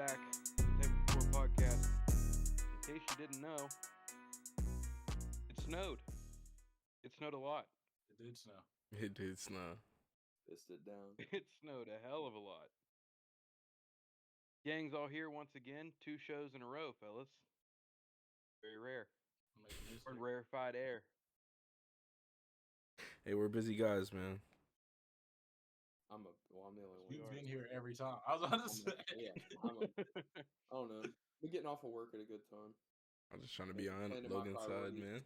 back to the Table Four podcast. In case you didn't know, it snowed. It snowed a lot. It did snow. It did snow. Pissed it down. It snowed a hell of a lot. Gang's all here once again. 2 shows in a row, fellas. Very rare. I'm making this Or thing. rarefied air. Hey, we're busy guys, man. I'm the only one. You've been here every time. I was about to say. I don't know. We're getting off of work at a good time. I'm just trying to be on Planning my Logan's side, priorities, man.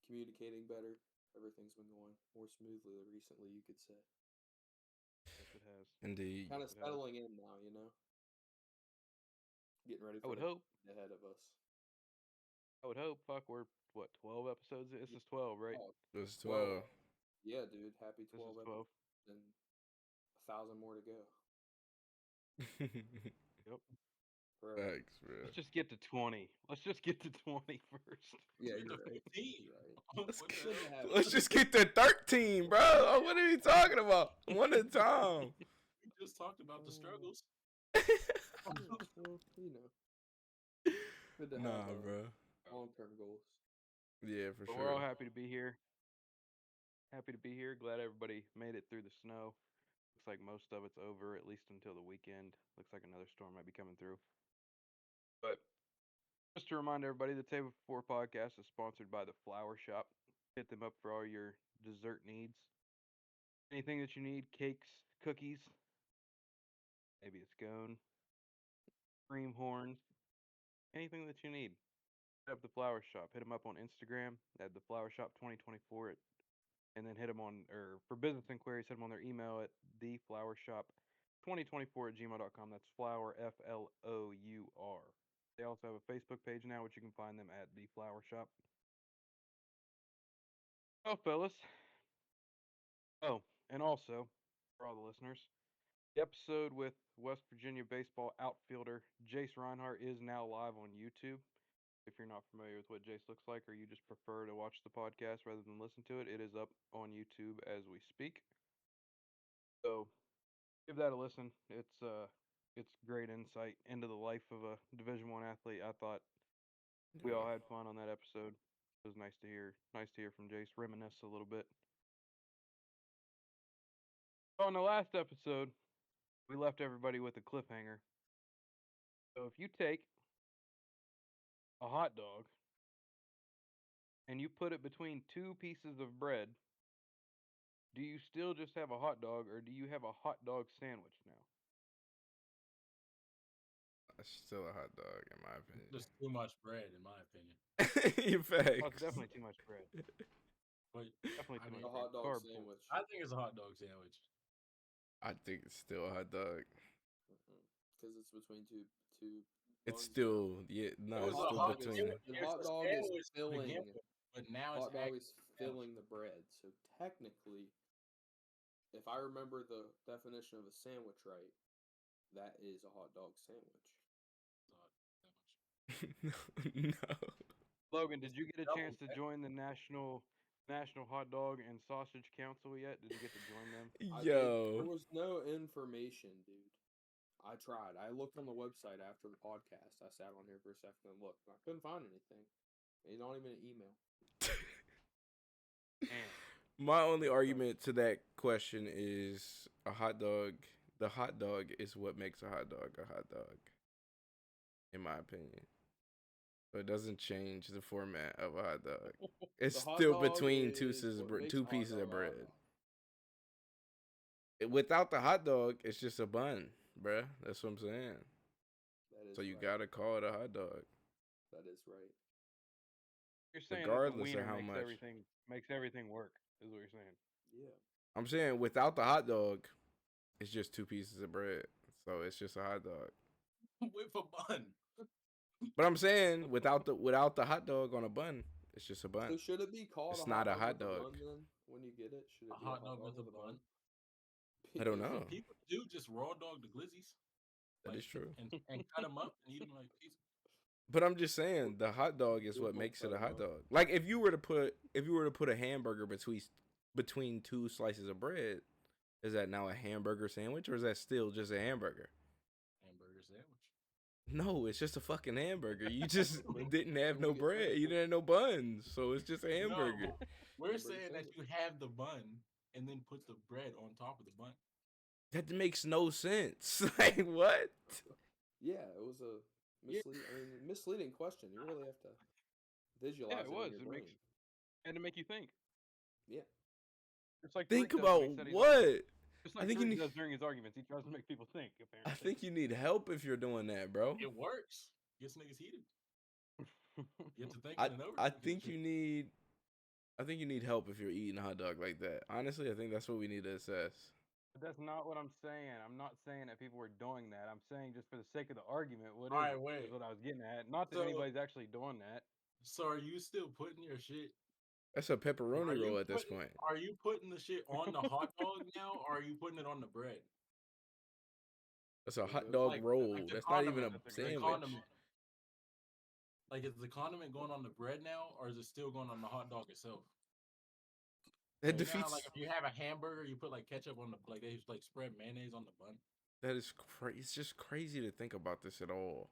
Communicating better. Everything's been going more smoothly recently, you could say. Yes, it has. Indeed. Kind of It has. settling in now, you know? Getting ready I for would the hope. ahead of us. I would hope. Fuck, we're, 12 episodes? This is 12, right? Oh, It was 12. 12. Yeah, dude. Happy This 12 is 12. episodes. And 1,000 more to go. Yep. Forever. Thanks, bro. Let's just get to 20. Let's just get to 20 first. Yeah, Get to you're right. 15. You're right. Let's, What the Shouldn't hell? have- let's just get to 13, bro. Oh, what are you talking about? One at a time. We just talked about the struggles. Well, you know. Good to Nah, have bro. long-term goals. Yeah, for But sure. we're all happy to be here. Happy to be here. Glad everybody made it through the snow. Looks like most of it's over, at least until the weekend. Looks like another storm might be coming through. But just to remind everybody, the Table for Four podcast is sponsored by the Flower Shop. Hit them up for all your dessert needs. Anything that you need, cakes, cookies, maybe a scone, cream horns, anything that you need. Hit up the Flower Shop. Hit them up on Instagram at the Flower Shop 2024. And then hit them on, or for business inquiries, hit them on their email at theflowershop2024@gmail.com. That's flower, FLOUR. They also have a Facebook page now, which you can find them at The Flower Shop. Oh, fellas. Oh, and also, for all the listeners, the episode with West Virginia baseball outfielder Jace Reinhardt is now live on YouTube. If you're not familiar with what Jace looks like, or you just prefer to watch the podcast rather than listen to it, it is up on YouTube as we speak. So give that a listen. It's great insight into the life of a Division I athlete. I thought we all had fun on that episode. It was nice to hear from Jace reminisce a little bit. On the last episode, we left everybody with a cliffhanger. So if you take a hot dog and you put it between 2 pieces of bread, do you still just have a hot dog, or do you have a hot dog sandwich now? That's still a hot dog, in my opinion. There's too much bread, in my opinion. You Oh, facts. it's definitely too much bread. But Definitely I too mean, much A hot bread. dog Carb full. sandwich. I think it's a hot dog sandwich. I think it's still a hot dog. Because it's between two. It's buns. still, yeah, no, It it's was a still hot between. sandwich. The It's hot a dog sandwich is to begin filling. with, but now Hot it's dog is actually filling the bread. So technically, if I remember the definition of a sandwich right, that is a hot dog sandwich. No. Logan, did you get a Double chance to that. join the National Hot Dog and Sausage Council yet? Did you get to join them? There Yo. was no information, dude. I tried. I looked on the website after the podcast. I sat on here for a second and looked. And I couldn't find anything. It's not even an email. Man, My only argument to that question is a hot dog. The hot dog is what makes a hot dog, in my opinion. So it doesn't change the format of a hot dog. It's The hot still dog between is two pieces, what makes two a hot pieces dog of a hot bread. dog. Without the hot dog, it's just a bun, bruh. That's what I'm saying. That is So you right. gotta call it a hot dog. That is right. you're saying Regardless that of the how wiener much. makes everything work, is what you're saying. Yeah. I'm saying without the hot dog, it's just 2 pieces of bread. So it's just a hot dog. with a bun. But I'm saying without the hot dog on a bun, it's just a bun. So should it be called It's a not a hot with a dog. bun then? When you get it, should it A be hot dog with a bun. I don't Because know. People do just raw dog the glizzies. That is true. And cut them up and eat them like pizza. But I'm just saying the hot dog is what People makes it cut a 'em hot up. dog. Like if you were to put a hamburger between 2 slices of bread, is that now a hamburger sandwich or is that still just a hamburger? Hamburger sandwich. No, it's just a fucking hamburger. You just didn't have we no get bread. bread. You didn't have no buns, so it's just a No, hamburger. we're Hamburger saying that sandwich. you have the bun and then put the bread on top of the bun. That makes no sense. Like what? Yeah, it was a Yeah. misleading question. You really have to visualize Yeah, it it was. in your It brain. makes and to make you think. Yeah. It's like Think Tariq does when about he said he's what? arguing. Just I like think you Tariq need. does during his arguments, he tries to make people think. I Apparently, think you need help if you're doing that, bro. It works. Gets niggas heated. Get to thinking I and over. I think you need. I think you need help if you're eating a hot dog like that. Honestly, I think that's what we need to assess. But that's not what I'm saying. I'm not saying that people were doing that. I'm saying just for the sake of the argument, what is Alright, it? wait. Is what I was getting at. Not that So- anybody's actually doing that. So are you still putting your shit? That's a pepperoni Are you roll at this putting- point. Are you putting the shit on the hot dog now, or are you putting it on the bread? That's a There hot goes- dog Like- roll. like the That's not even a condiment, That's a great sandwich. condiment. Like, is the condiment going on the bread now, or is it still going on the hot dog itself? That You know how, defeats. like if you have a hamburger, you put like ketchup on the like they like spread mayonnaise on the bun. That is crazy. It's just crazy to think about this at all.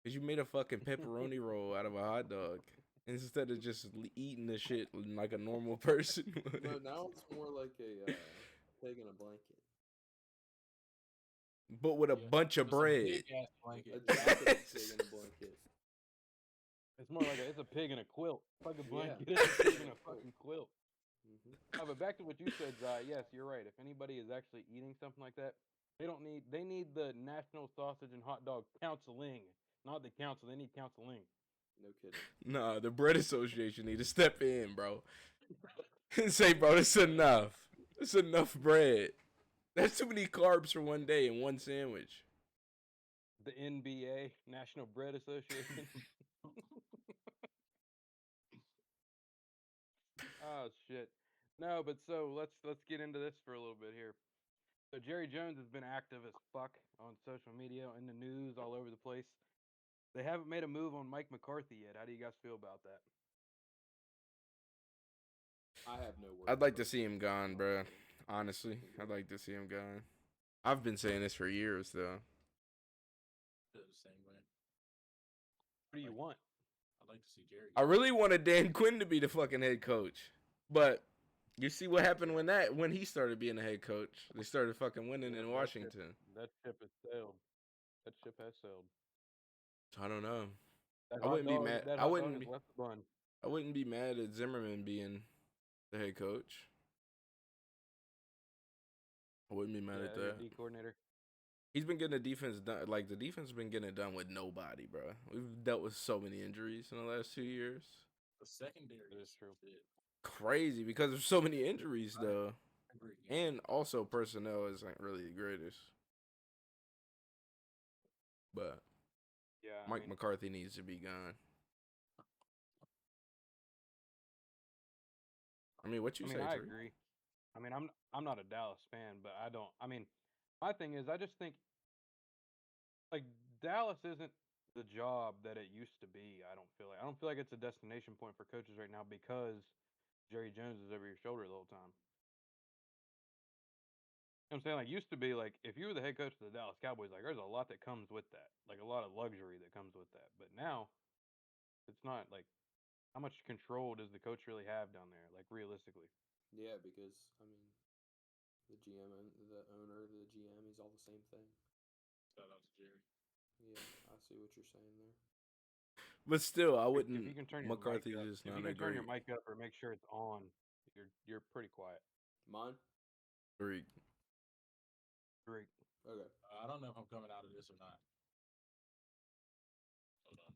Cause you made a fucking pepperoni roll out of a hot dog instead of just eating the shit like a normal person would. No, now it's more like a pig in a blanket. But with a Yeah, bunch of Just a bread. big-ass A blanket. Japanese pig in a blanket. It's more like it's a pig in a quilt. Fucking Yeah. blanket. It's a pig in a fucking quilt. Hmm. No, but back to what you said, Zai. Yes, you're right. If anybody is actually eating something like that, they need the National Sausage and Hot Dog Counseling, not the council. They need counseling. No kidding. Nah, the bread association need to step in, bro. And say, bro, it's enough. It's enough bread. That's too many carbs for one day in one sandwich. The NBA, National Bread Association. Oh shit. No, but so let's get into this for a little bit here. So Jerry Jones has been active as fuck on social media, in the news, all over the place. They haven't made a move on Mike McCarthy yet. How do you guys feel about that? I have no words. I'd like to for see it. him gone, bruh. Honestly, I'd like to see him gone. I've been saying this for years, though. The same way. What do you want? I'd like to see Jerry. I really wanted Dan Quinn to be the fucking head coach, but you see what happened when he started being the head coach. They started fucking winning Yeah, in that Washington. That ship has sailed. That ship has sailed. I don't know. That I hot wouldn't be dog- mad- That I hot wouldn't dog be- has left the bun. I wouldn't be mad at Zimmerman being the head coach. I wouldn't be mad Yeah, at your that. D coordinator. He's been getting the defense done. Like the defense has been getting it done with nobody, bro. We've dealt with so many injuries in the last 2 years. The secondary That is true. shit. Crazy because of so many injuries, though. Agree, yeah. And also personnel isn't really the greatest. But Yeah, Mike McCarthy needs to be gone. I mean, what you say, I Trey? agree. I mean, I'm not a Dallas fan, but I don't. I mean, my thing is, I just think like Dallas isn't the job that it used to be. I don't feel like it's a destination point for coaches right now because Jerry Jones is over your shoulder the whole time. You know what I'm saying? Like, used to be like if you were the head coach of the Dallas Cowboys, like there's a lot that comes with that, like a lot of luxury that comes with that. But now, it's not like how much control does the coach really have down there? Like realistically. Yeah, because I mean, the GM and the owner, the GM, he's all the same thing. Shout out to Jerry. Yeah, I see what you're saying there. But still, I If wouldn't. you can turn your McCarthy mic up, is if not you a can turn great your mic up or make sure it's on, you're pretty quiet. Mine? Greek. Great. Okay. I don't know if I'm coming out of this or not. Hold on.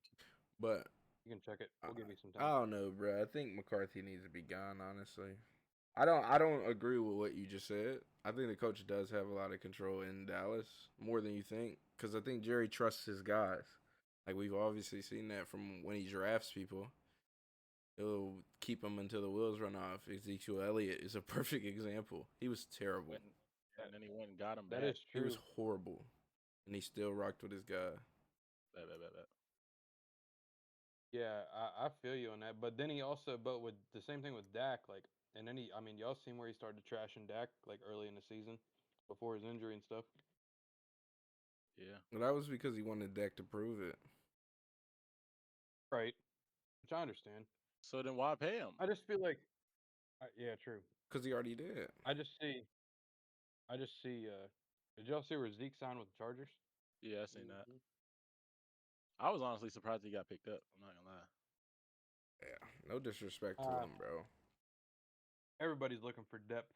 But You can check it. We'll give you some I time. don't know, bro. I think McCarthy needs to be gone. Honestly, I don't agree with what you just said. I think the coach does have a lot of control in Dallas, more than you think, because I think Jerry trusts his guys. Like we've obviously seen that from when he drafts people. He'll keep them until the wheels run off. Ezekiel Elliott is a perfect example. He was terrible. And then he went and got him That back. is He true. was horrible, and he still rocked with his guy. Bet. Yeah, I feel you on that. But then he also, but with the same thing with Dak, like, and then I mean, y'all seen where he started trashing Dak like early in the season, before his injury and stuff. Yeah. Well, that was because he wanted Dak to prove it. Right. Which I understand. So then why pay him? I just feel like, yeah, true. Because he already did. I just see. Did y'all see where Zeke signed with the Chargers? Yeah, I seen that. Mhm. I was honestly surprised he got picked up. I'm not gonna lie. Yeah. No disrespect to him, bro. Everybody's looking for depth,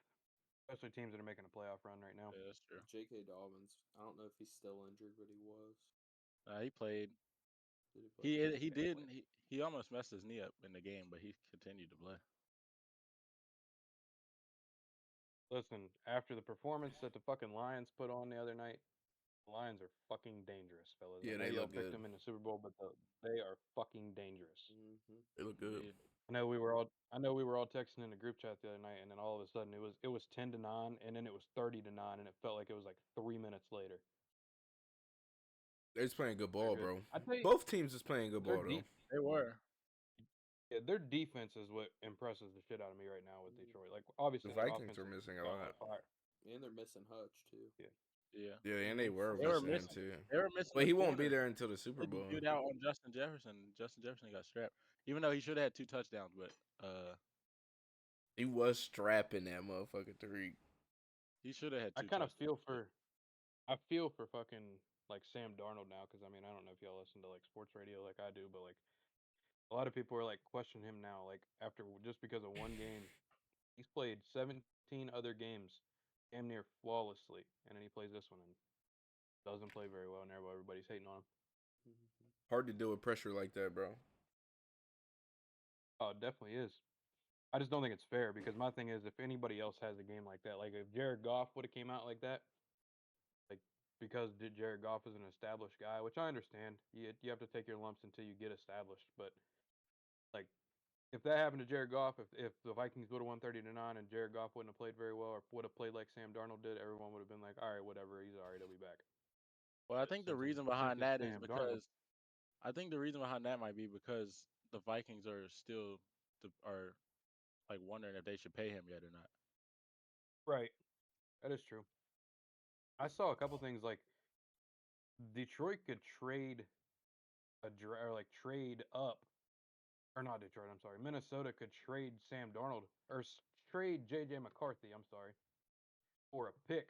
especially teams that are making a playoff run right now. Yeah, that's true. J.K. Dobbins. I don't know if he's still injured, but he was. He played. Did he play? He did. He almost messed his knee up in the game, but he continued to play. Listen, after the performance that the fucking Lions put on the other night, the Lions are fucking dangerous, fellas. Yeah, I know they y'all look picked good. them in the Super Bowl, but they are fucking dangerous. Mm-hmm. They look good. Yeah. I know we were all texting in the group chat the other night, and then all of a sudden it was 10-9, and then it was 30-9, and it felt like it was like 3 minutes later. They're just playing good They're ball, good. bro. I tell you, Both teams is playing good their ball, though. deep, They were. yeah, their defense is what impresses the shit out of me right now with Mhm. Detroit. Like obviously The their Vikings offense are is missing a on lot. fire. And they're missing Hutch too. Yeah. Yeah, and they were They were missing him, missing. too. They were missing. But a he won't be corner. there until the Super They Bowl. debuted out on Justin Jefferson. Justin Jefferson got strapped, even though he should have had 2 touchdowns. But He was strapping that motherfucker 3. he should have had 2 I kind of touchdowns. I feel for fucking like Sam Darnold now because I mean I don't know if y'all listen to like sports radio like I do, but like a lot of people are like questioning him now like after just because of one game. He's played 17 other games damn near flawlessly, and then he plays this one and doesn't play very well, and everybody's hating on him. Mm-hmm. Hard to deal with pressure like that, bro. Oh, it definitely is. I just don't think it's fair because my thing is if anybody else has a game like that, like if Jared Goff would have came out like that, like because Jared Goff is an established guy, which I understand. You have to take your lumps until you get established, but like if that happened to Jared Goff, if the Vikings would have won 30-9 and Jared Goff wouldn't have played very well or would have played like Sam Darnold did, everyone would have been like, all right, whatever, he's all right, he'll be back. Well, I But think the since reason behind it's that is Sam Darnold, because I think the reason behind that might be because the Vikings are still are like wondering if they should pay him yet or not. right? That is true. I saw a couple things like Detroit could trade or like trade up, or not Detroit. I'm sorry, Minnesota could trade Sam Darnold or trade JJ McCarthy. I'm sorry, for a pick,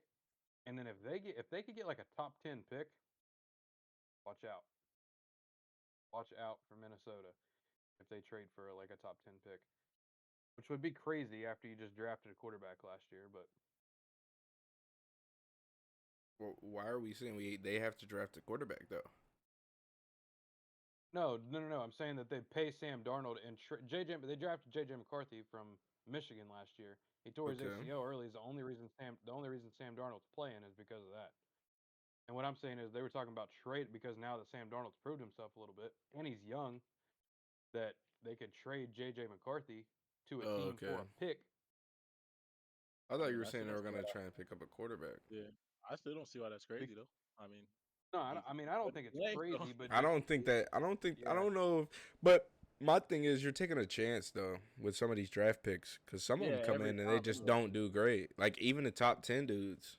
and then if they could get like a top 10 pick, watch out. Watch out for Minnesota if they trade for like a top 10 pick, which would be crazy after you just drafted a quarterback last year. But Well, why are we saying they have to draft a quarterback, though? no. I'm saying that they pay Sam Darnold and They drafted JJ McCarthy from Michigan last year. He tore his Okay. ACL early. Is the only reason Sam Darnold's playing is because of that. And what I'm saying is they were talking about trade because now that Sam Darnold's proved himself a little bit and he's young, that they could trade JJ McCarthy to a Oh, team for okay. a pick. I thought mean, you were I saying they still were don't see going to why try and pick up a quarterback. Yeah, I still don't see why that's crazy though. I mean, No, he's I don't think it's playing, so- crazy, but I don't think that. I Yeah. don't know. But my thing is, you're taking a chance though with some of these draft picks because some of Yeah, them come every in and they time, just yeah. don't do great. Like even the top 10 dudes.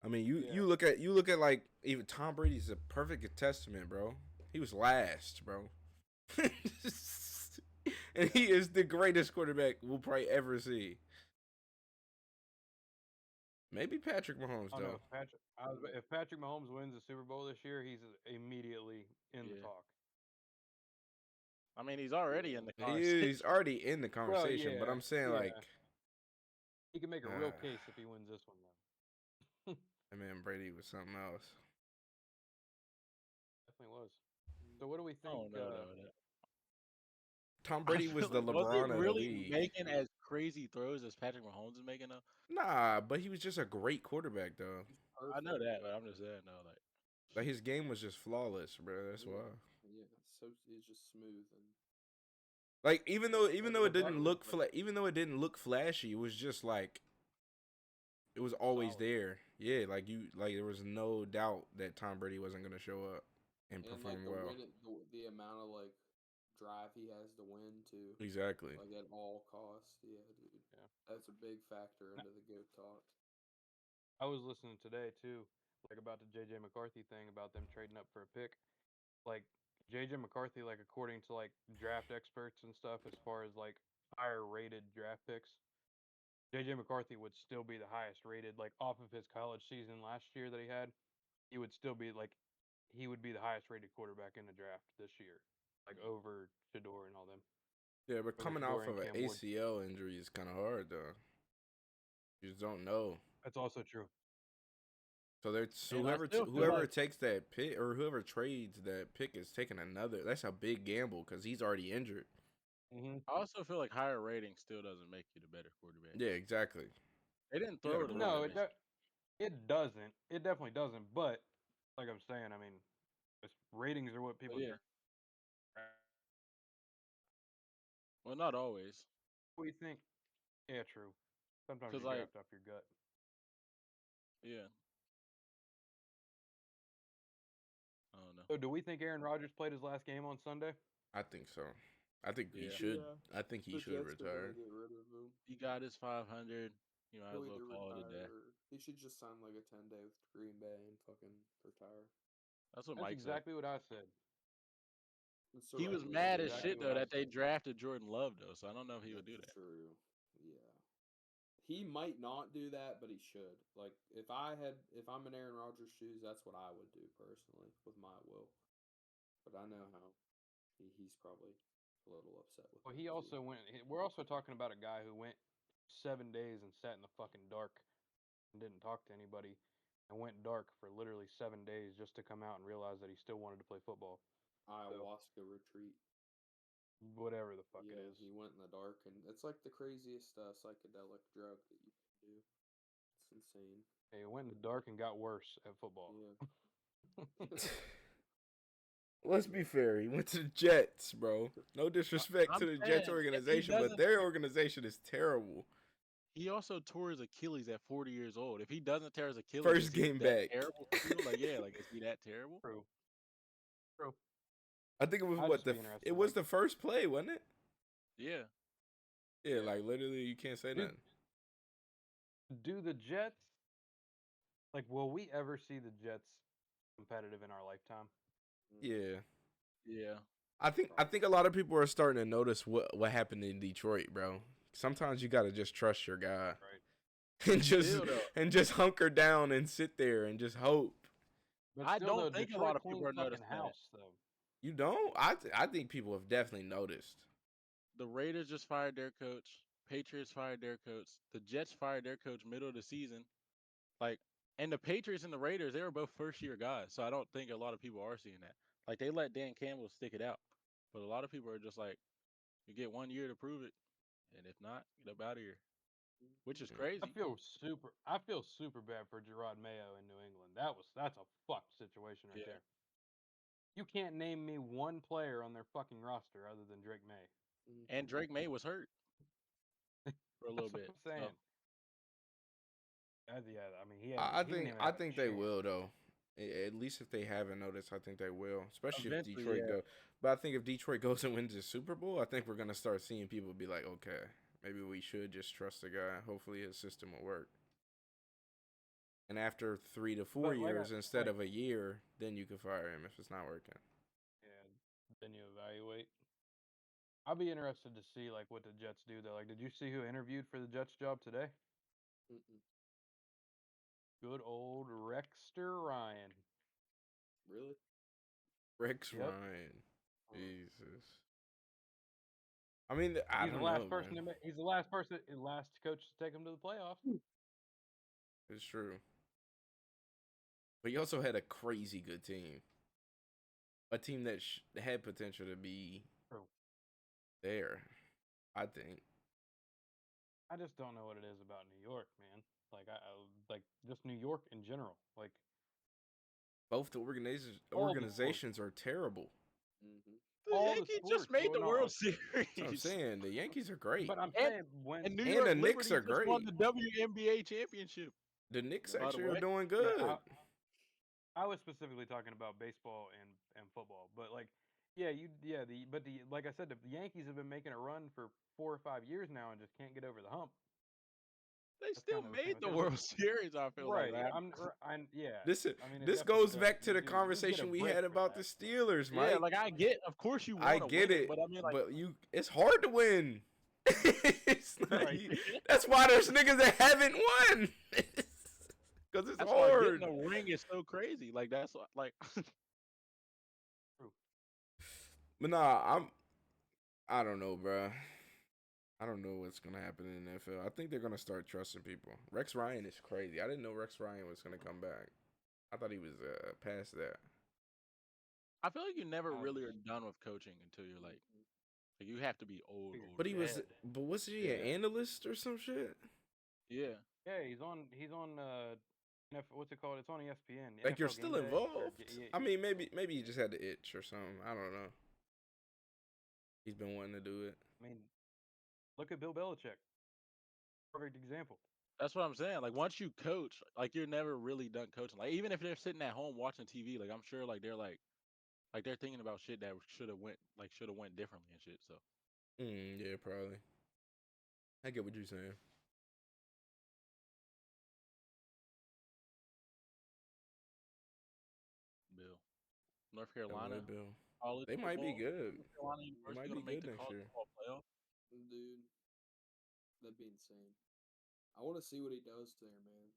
I mean, you Yeah. you look at like even Tom Brady's a perfect testament, bro. He was last, bro. And he is the greatest quarterback we'll probably ever see. Maybe Patrick Mahomes I don't know though. if Patrick Mahomes wins the Super Bowl this year, he's immediately in the Yeah. talk. I mean, he's already in the He's conversation. already in the conversation, but yeah, I'm saying yeah. like, He can make a real case if he wins this one, though. I mean, Brady was something else. Definitely was. So what do we think? Oh no. Tom I Brady feel was the like, was he LeBron of the really league. making as crazy throws as Patrick Mahomes is making though? Nah, but he was just a great quarterback though. I know that, but I'm just saying though, Like his game was just flawless, bro. That's why. Yeah, so it's just smooth and Like even though it didn't regardless, look like- even though it didn't look flashy, it was just like it was always Solid. there. Yeah, like there was no doubt that Tom Brady wasn't gonna show up and like perform the well. the amount of like drive he has to win too. Exactly. Like at all costs. Yeah, dude. Yeah. That's a big factor into the GOAT talk. I was listening today too. like about the JJ McCarthy thing about them trading up for a pick. Like JJ McCarthy, like according to like draft experts and stuff, as far as like higher rated draft picks, JJ McCarthy would still be the highest rated, like off of his college season last year that he had. He would still be like, he would be the highest rated quarterback in the draft this year, like over Shador and all them. Yeah, but the coming Shador off and of an Cam Ward. ACL injury is kind of hard though. You just don't know. That's also true. So there's And I whoever still feel whoever like- takes that pick or whoever trades that pick is taking another. That's a big gamble because he's already injured. Mm-hmm. I also feel like higher rating still doesn't make you the better quarterback. Yeah, exactly. They didn't You throw gotta it a prove lot. No, it doesn't. It definitely doesn't. But like I'm saying, I mean, ratings are what people. yeah. Well, not always. What do you think? Yeah, true. Sometimes you 'Cause, like- draft off your gut. Yeah. I don't know. So, do we think Aaron Rodgers played his last game on Sunday? I think so. I think he Yeah. should. Yeah. I think he The should Jets are gonna retire. get rid of him. He got his 500. You might as He'll well either call it a day. retire or he should just sign like a 10-day with Green Bay and fucking retire. That's what That's Mike exactly what I said. That's said. He was right. mad as exactly shit what though I that they said. drafted Jordan Love though, so I don't know if he would do That's that. True. Yeah. He might not do that, but he should. Like if I'm in Aaron Rodgers' shoes, that's what I would do personally with my will. But I know how he's probably a little upset with. Well, that he too. also went. We're also talking about a guy who went 7 days and sat in the fucking dark and didn't talk to anybody, and went dark for literally 7 days just to come out and realize that he still wanted to play football. Ayahuasca retreat. Whatever the fuck Yeah, it is. he went in the dark, and it's like the craziest psychedelic drug that you can do. It's insane. He went in the dark and got worse at football. Yeah. Let's be fair. He went to the Jets, bro. No disrespect I'm to the saying, Jets if he organization, but doesn't- their organization is terrible. He also tore his Achilles at 40 years old. If he doesn't tear his Achilles, First is he game that back. terrible still? Like, yeah, like is he that terrible? True. True. I think it was I'd what just be the interested, it was like- the first play, wasn't it? Yeah. Yeah, Yeah. like literally, you can't say Dude, nothing. Do the Jets, like, will we ever see the Jets competitive in our lifetime? Yeah, Yeah. I think a lot of people are starting to notice what happened in Detroit, bro. Sometimes you gotta just trust your guy Right. and just Still, though. and just hunker down and sit there and just hope. But I still, don't though, think a Detroit lot of cleaned people are fucking noticing that. house, though. You don't? I think people have definitely noticed. The Raiders just fired their coach. Patriots fired their coach. The Jets fired their coach middle of the season. Like, and the Patriots and the Raiders, they were both first year guys. So I don't think a lot of people are seeing that. Like, they let Dan Campbell stick it out. But a lot of people are just like, you get 1 year to prove it. And if not, get up out of here. Which is crazy. I feel super bad for Gerard Mayo in New England. That's a fucked situation right Yeah. there. You can't name me one player on their fucking roster other than Drake May. And Drake May was hurt for a little That's what bit. I'm saying. So, Yeah, I mean, he I didn't even I have a think they chance. will though. At least if they haven't noticed, I think they will. Especially if Eventually, Detroit yeah. go. But I think if Detroit goes and wins the Super Bowl, I think we're gonna start seeing people be like, okay, maybe we should just trust the guy. Hopefully his system will work. And after 3 to 4 But like I- years instead like- of a year, then you can fire him if it's not working. And then you evaluate. I'll be interested to see like what the Jets do though. Like, did you see who interviewed for the Jets job today? Mm-mm. Good old Rexter Ryan. Really? Rex Yep. Ryan, Jesus. I mean, I He's the don't last know, person. man. He's the last person, last coach to take him to the playoffs. It's true. But he also had a crazy good team. A team that had potential to be True. there, I think. I just don't know what it is about New York, man. Like I like just New York in general. Like Both the All the organizations are terrible. Mm-hmm. the all the Yankees sports just made the going on. World Series. That's what I'm saying. The Yankees are great. But I'm And- saying when And New And York the Knicks Liberty are just won great. the WNBA championship. The Knicks By the actually are way. doing good. Yeah, I was specifically talking about baseball and football, but like, like I said, the Yankees have been making a run for 4 or 5 years now and just can't get over the hump. They That's still kind of the thing made the with him. World Series. I feel Right. like. Yeah. This I mean, it this definitely goes does. back to You the do get a conversation we brick had for about the that, but- Steelers, Yeah, Mike. like I get. Of course, you I want to get win it, but I mean, like, but it's hard to win. It's not Right. that's why there's niggas that haven't won. Because it's that's why hard. getting a ring is so crazy. Like that's like. But nah, I don't know, bro. I don't know what's gonna happen in the NFL. I think they're gonna start trusting people. Rex Ryan is crazy. I didn't know Rex Ryan was gonna come back. I thought he was past that. I feel like you never I really was- are done with coaching until you're like you have to be old. But he was, Dead. but was he an Yeah. analyst or some shit? Yeah. Yeah, he's on what's it called? It's on ESPN. Like you're NFL still Game Day, or involved? yeah, I mean, maybe he just had the itch or something. I don't know. He's been wanting to do it. I mean, look at Bill Belichick. Perfect example. That's what I'm saying. Like once you coach, like you're never really done coaching. Like even if they're sitting at home watching TV, like I'm sure like they're thinking about shit that should have went differently and shit. So Yeah, probably. I get what you're saying. Bill, North LA Carolina, Bill. college They might be football, good. North Carolina They University might gonna be make good the next college year. football playoff. Dude, that'd be insane. I want to see what he does there, man.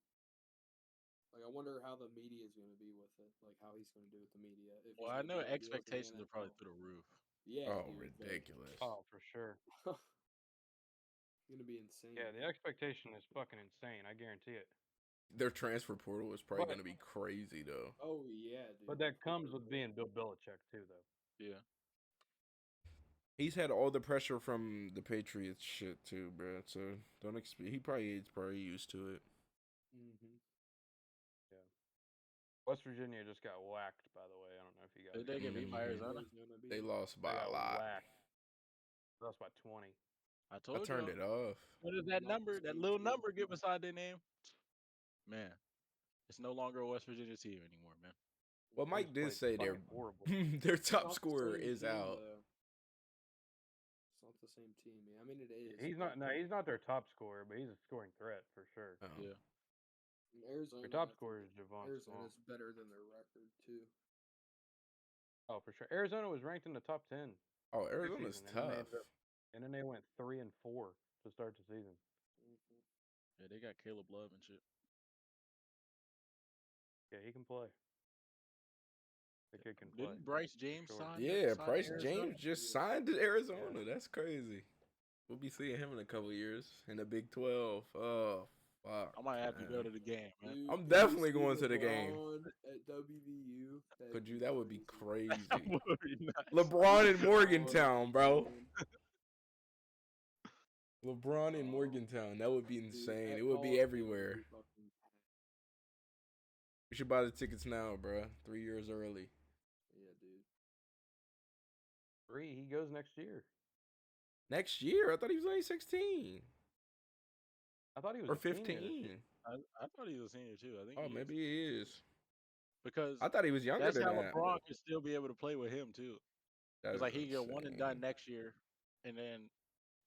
Like, I wonder how the media is going to be with it. Like, how he's going to do with the media. If Well, he's I gonna know do a deal with the expectations are probably NFL. through the roof. Yeah. Oh, dude, very ridiculous. Oh, for sure. Going to be insane. Yeah, the expectation is fucking insane. I guarantee it. Their transfer portal is probably But- gonna be crazy though. Oh yeah, dude. But that for comes sure. with being Bill Belichick too, though. Yeah. He's had all the pressure from the Patriots shit too, bro. So don't expect. He's probably used to it. Mhm. West Virginia just got whacked, by the way. I don't know if you guys. Did they get beat by Arizona? beat They him. lost by They a got lot. whacked. Lost by 20. I I told turned you. it off. What does that Not number, the that same little team. number get beside their name? Man, it's no longer a West Virginia team anymore, man. Well, They Mike just did played say their fucking horrible. their It's top not the scorer same is team, out. though. It's not the same team. Man. I mean, it is. He's not. No, he's not their top scorer, but he's a scoring threat for sure. Oh. Yeah. And Arizona. Their top I think scorer is Javon Small. Arizona's better than their record too. Oh, for sure. Arizona was ranked in the top 10. Oh, this Arizona's season, and then they tough. ended up- And then they went 3-4 to start the season. Mhm. Yeah, they got Caleb Love and shit. Yeah, he can play. The kid can play. Didn't Bryce James sure. sign? Yeah, sign Bryce Arizona? James just signed to Arizona. That's crazy. We'll be seeing him in a couple years in the Big 12. Oh, fuck. I might have to man. go to the game, man. Dude, I'm if you definitely see going to the game. LeBron at WVU. Could you? That would be crazy. Would be nice. LeBron in Oh, Morgantown, bro. man. LeBron in Oh, Morgantown. That would be Dude, insane. that It would Coliseum be everywhere. fucking packed. We should buy the tickets now, bro. 3 years early. Yeah, dude. 3. He goes next year. Next year? I thought he was only 16 I thought he was or a senior this year. 15. I thought he was a senior too. I think. Oh, he is. maybe he is. Because I thought he was younger that's than how that. LeBron could still be able to play with him too. That It's like is he get one and done next year, and then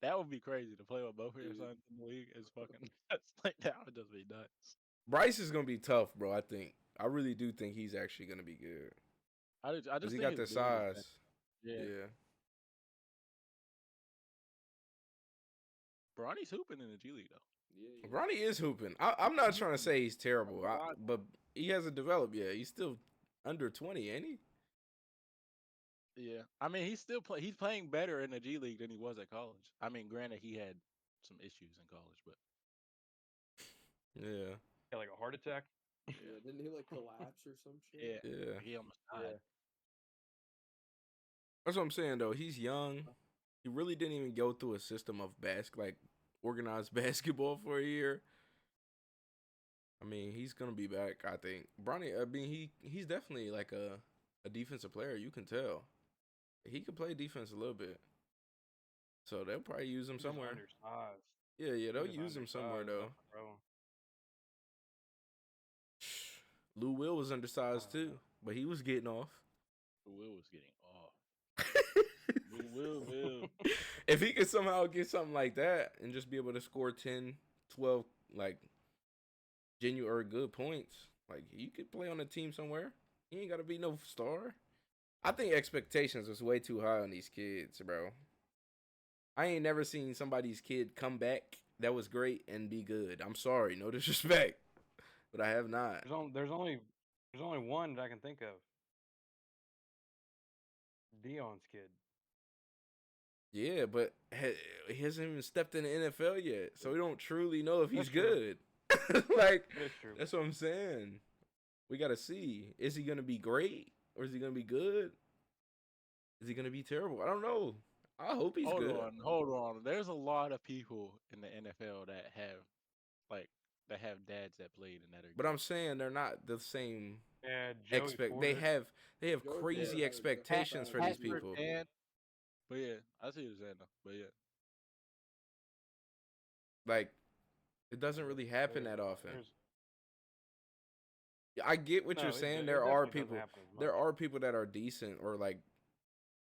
that would be crazy to play with both of your Dude. sons in the league. It's fucking that's like that would just be nuts. Bryce is gonna be tough, bro. I think. I really do think he's actually gonna be good. I just Cause he think got the his build is size. better. Yeah. Bronny's hooping in the G League though. Yeah, yeah. Bronny is hooping. I'm not trying to say he's terrible, but he hasn't developed yet. He's still under 20, ain't he? Yeah, I mean he's still he's playing better in the G League than he was at college. I mean, granted he had some issues in college, but Yeah. Yeah, like a heart attack. Yeah, didn't he like collapse or some shit? yeah, Yeah. he almost Yeah. died. That's what I'm saying though. He's young. He really didn't even go through a system of organized basketball for a year. I mean, he's gonna be back, I think. Bronny, I mean, he's definitely like a defensive player. You can tell he can play defense a little bit. So they'll probably use him He's just somewhere. undersized. Yeah, they'll He's just use him somewhere undersized, though. bro. Lou Will was undersized too, but he was getting off. Will was getting off. Will. If he could somehow get something like that and just be able to score 10, 12 like genuine or good points. Like you could play on a team somewhere. You ain't gotta be no star. I think expectations was way too high on these kids, bro. I ain't never seen somebody's kid come back that was great and be good. I'm sorry, no disrespect, but I have not. There's only one that I can think of. Dion's kid. Yeah, but he hasn't even stepped in the NFL yet, so we don't truly know if he's That's true. good. Like, That's true. that's what I'm saying. We gotta see. Is he gonna be great or is he gonna be good? Is he gonna be terrible? I don't know. I hope he's good. Hold on. There's a lot of people in the NFL that have dads that played and that are But good. I'm saying they're not the same. Yeah, Joey They Porter. have Joey crazy Porter has expectations for these Hat for people. dad. But yeah, I see what you're saying though. But yeah. Like, it doesn't really happen that often. There's- I get what no, you're it saying. it There are definitely doesn't people. happen as There much. are people that are decent or like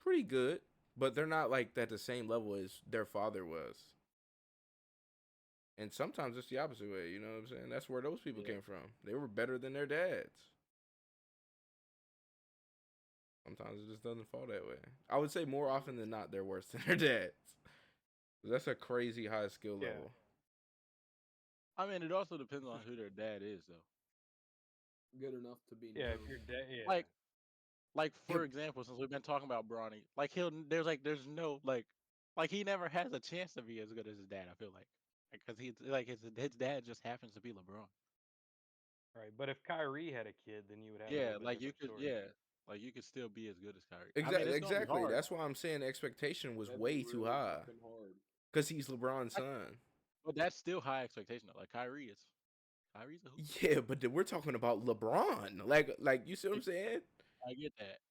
pretty good, but they're not like at the same level as their father was. And sometimes it's the opposite way. You know what I'm saying? That's where those people Yeah. came from. They were better than their dads. Sometimes it just doesn't fall that way. I would say more often than not, they're worse than their dads. That's a crazy high skill Yeah. level. I mean, it also depends on who their dad is though. Good enough to be Yeah, known. if you're dead, yeah. Like for Yeah. example, since we've been talking about Bronny, like there's no like he never has a chance to be as good as his dad. I feel like because he's like his dad just happens to be LeBron. Right, but if Kyrie had a kid, then you would have a little bit Like you different could story. like you could still be as good as Kyrie. Exactly. I mean, it's gonna be Exactly. hard. That's why I'm saying the expectation was That'd way be too really high fucking hard. because he's LeBron's son. But that's still high expectation though. Like Kyrie's a hoop. Yeah, but we're talking about LeBron. Like you see what I'm saying? I get that.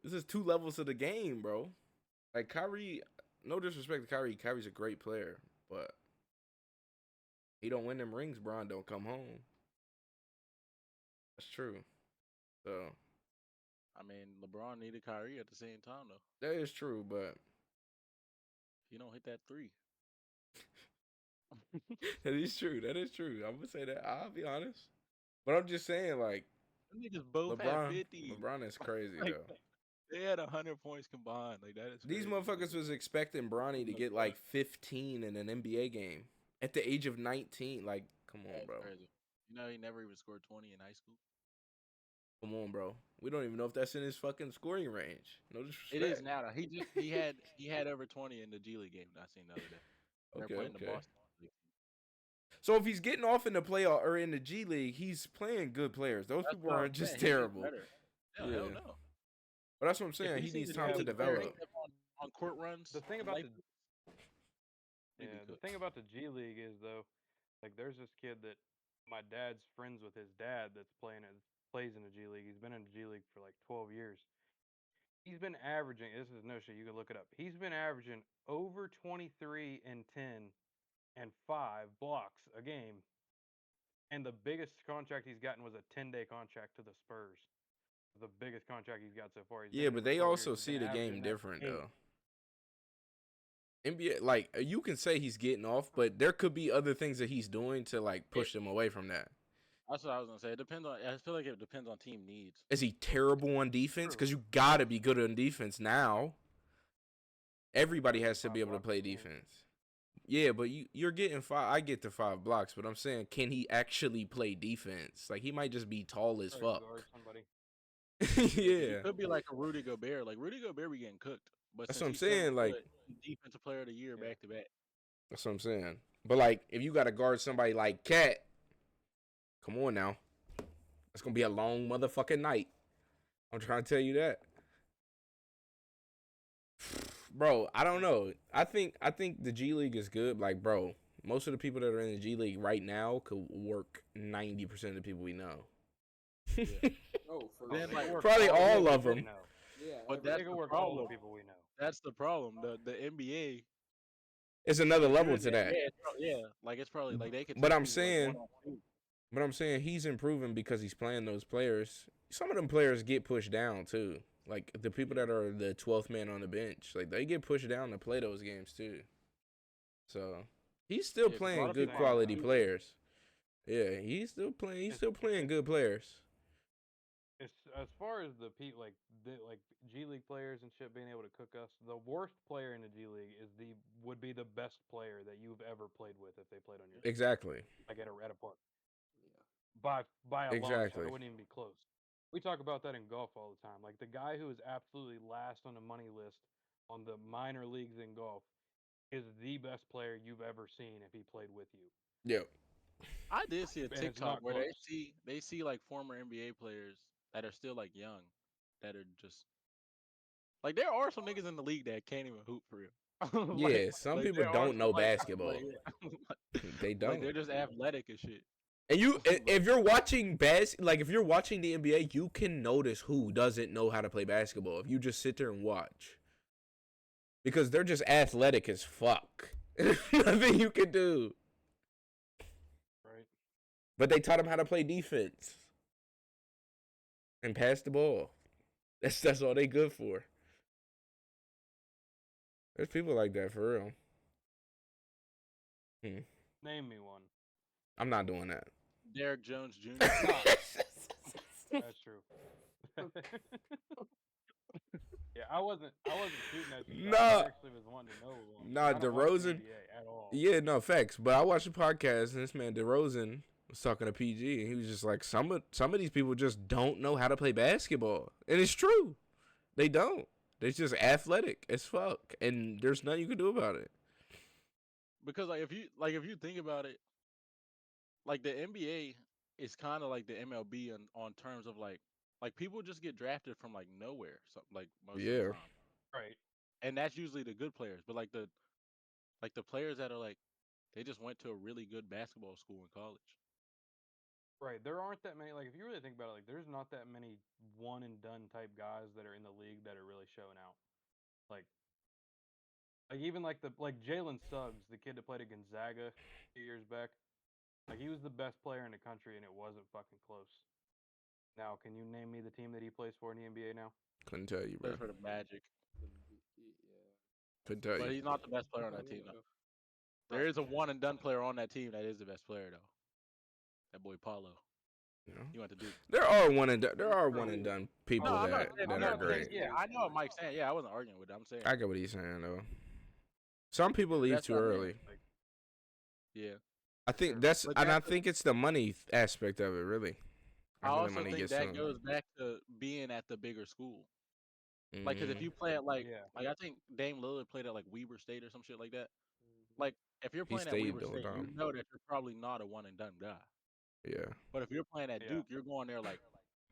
This is two levels of the game, bro. Like Kyrie, no disrespect to Kyrie. Kyrie's a great player, but he don't win them rings. Bron don't come home. That's true. So I mean, LeBron needed Kyrie at the same time though. that is true, but If you don't hit that three. that is true. That is true. I'm gonna say that. I'll be honest, but I'm just saying, like Them niggas both had 50. LeBron is crazy Like, though. They had 100 points combined. Like that is These crazy. motherfuckers was expecting Bronny to get like 15 in an NBA game at the age of 19. Like, come on, That's bro. crazy. You know, he never even scored 20 in high school. Come on, bro. We don't even know if that's in his fucking scoring range. No disrespect. It is now. Though. He had over 20 in the G League game that I seen the other day. They're Okay, playing the okay. Boston League. So if he's getting off in the playoff or in the G League, he's playing good players. Those That's people what I'm aren't just saying. He gets terrible. better. Hell Yeah. no. But that's what I'm saying. If He see needs this time to young player develop. on court runs. The thing in about Lakers, he'd be the cooked. thing about the G League is though, like there's this kid that my dad's friends with his dad that's plays in the G League. He's been in the G League for like 12 years. He's been averaging. This is no shit. You can look it up. He's been averaging over 23 and 10 and 5 blocks a game. And the biggest contract he's gotten was a 10-day contract to the Spurs. The biggest contract he's got so far. He's been Yeah, in it but for they 12 also years. He's see been the game averaging that different 8. though. NBA, like you can say he's getting off, but there could be other things that he's doing to like push them away from that. That's what I was gonna say. It depends on. I feel like it depends on team needs. Is he terrible on defense? True. Because you gotta be good on defense now. Everybody has to 5 be able to blocks play a game. defense. Yeah, but you're getting 5. I get the 5 blocks, but I'm saying, can he actually play defense? Like he might just be tall as Or fuck. guard somebody. He Yeah, could be like a Rudy Gobert. Like Rudy Gobert be getting cooked. But That's since what I'm he's so saying, like- good, he's defensive player of the year Yeah. back to back. that's what I'm saying. But like, if you gotta guard somebody like Cat, come on now, it's gonna be a long motherfucking night. I'm trying to tell you that. Bro, I don't know. I think the G League is good. Like, bro, most of the people that are in the G League right now could work 90% of the people we know. Oh, for Then, sure. like, Probably All the all people of we them. know. Yeah, But They that's can the work all the problem. people we know. That's the problem. The NBA. It's another level you're in to that. Yeah, like it's probably like they could. But take I'm you, like, saying- one-on-two. But I'm saying he's improving because he's playing those players. Some of them players get pushed down too. Like the people that are the 12th man on the bench, like they get pushed down to play those games too. So he's still Yeah, 'cause a playing lot of good people- quality players. Yeah, he's still playing. He's It's- still playing good players. It's as far as the like G League players and shit being able to cook us. The worst player in the G League would be the best player that you've ever played with if they played on your team, Exactly. like at a park Yeah. by a long shot. Exactly. It wouldn't even be close. We talk about that in golf all the time. Like the guy who is absolutely last on the money list on the minor leagues in golf is the best player you've ever seen if he played with you. Yep. I did see a And it's TikTok not where close. they see like former NBA players that are still like young, that are just like there are some niggas in the league that can't even hoop for real. Yeah, some people there are don't some, know like, basketball. They like don't. they're just athletic as shit. And you, But- if you're watching like if you're watching the NBA, you can notice who doesn't know how to play basketball if you just sit there and watch, because they're just athletic as fuck. Nothing you can do. Right. But they taught them how to play defense and pass the ball. That's all they good for. There's people like that for real. Name me one. I'm not doing that. Derek Jones Jr. That's true. Yeah, I wasn't shooting at you. Nah. I actually was wanting to know one. Nah, I don't watch the DeRozan- NBA at all. Yeah, no facts. But I watched a podcast and this man DeRozan was talking to PG and he was just like, some of these people just don't know how to play basketball, and it's true. They don't. They're just athletic as fuck, and there's nothing you can do about it. Because like if you think about it, like the NBA is kind of like the MLB on terms of like people just get drafted from like nowhere, so like most of Yeah. the time, Right. and that's usually the good players. But like the players that are like they just went to a really good basketball school in college. Right. There aren't that many. Like, if you really think about it, like, there's not that many one and done type guys that are in the league that are really showing out. Like even like Jalen Suggs, the kid that played at Gonzaga a few years back. Like, he was the best player in the country, and it wasn't fucking close. Now, can you name me the team that he plays for in the NBA now? Couldn't tell you, bro. Plays for the Magic, Couldn't tell but you. he's not the best player on that team though. Yeah. There is a one and done player on that team that is the best player though. That boy Paulo. You know? He went to Duke. There are one and done people No, I'm not that saying- that I'm are not saying- great. Yeah, I know what Mike's saying. Yeah, I wasn't arguing with it. I'm saying. I get what he's saying though. Some people leave That's too what I mean. early. Yeah. I think Sure. that's, But and I that's the- think it's the money aspect of it, really. I After the also money think gets that to 'em. goes back to being at the bigger school. Like, because if Mhm. you play at like Yeah. I think Dame Lillard played at like Weber State or some shit like that. Like, if you're He playing at stayed Weber the whole State, you time. know that you're probably not a one and done guy. Yeah, But if you're playing at Yeah. Duke, you're going there like,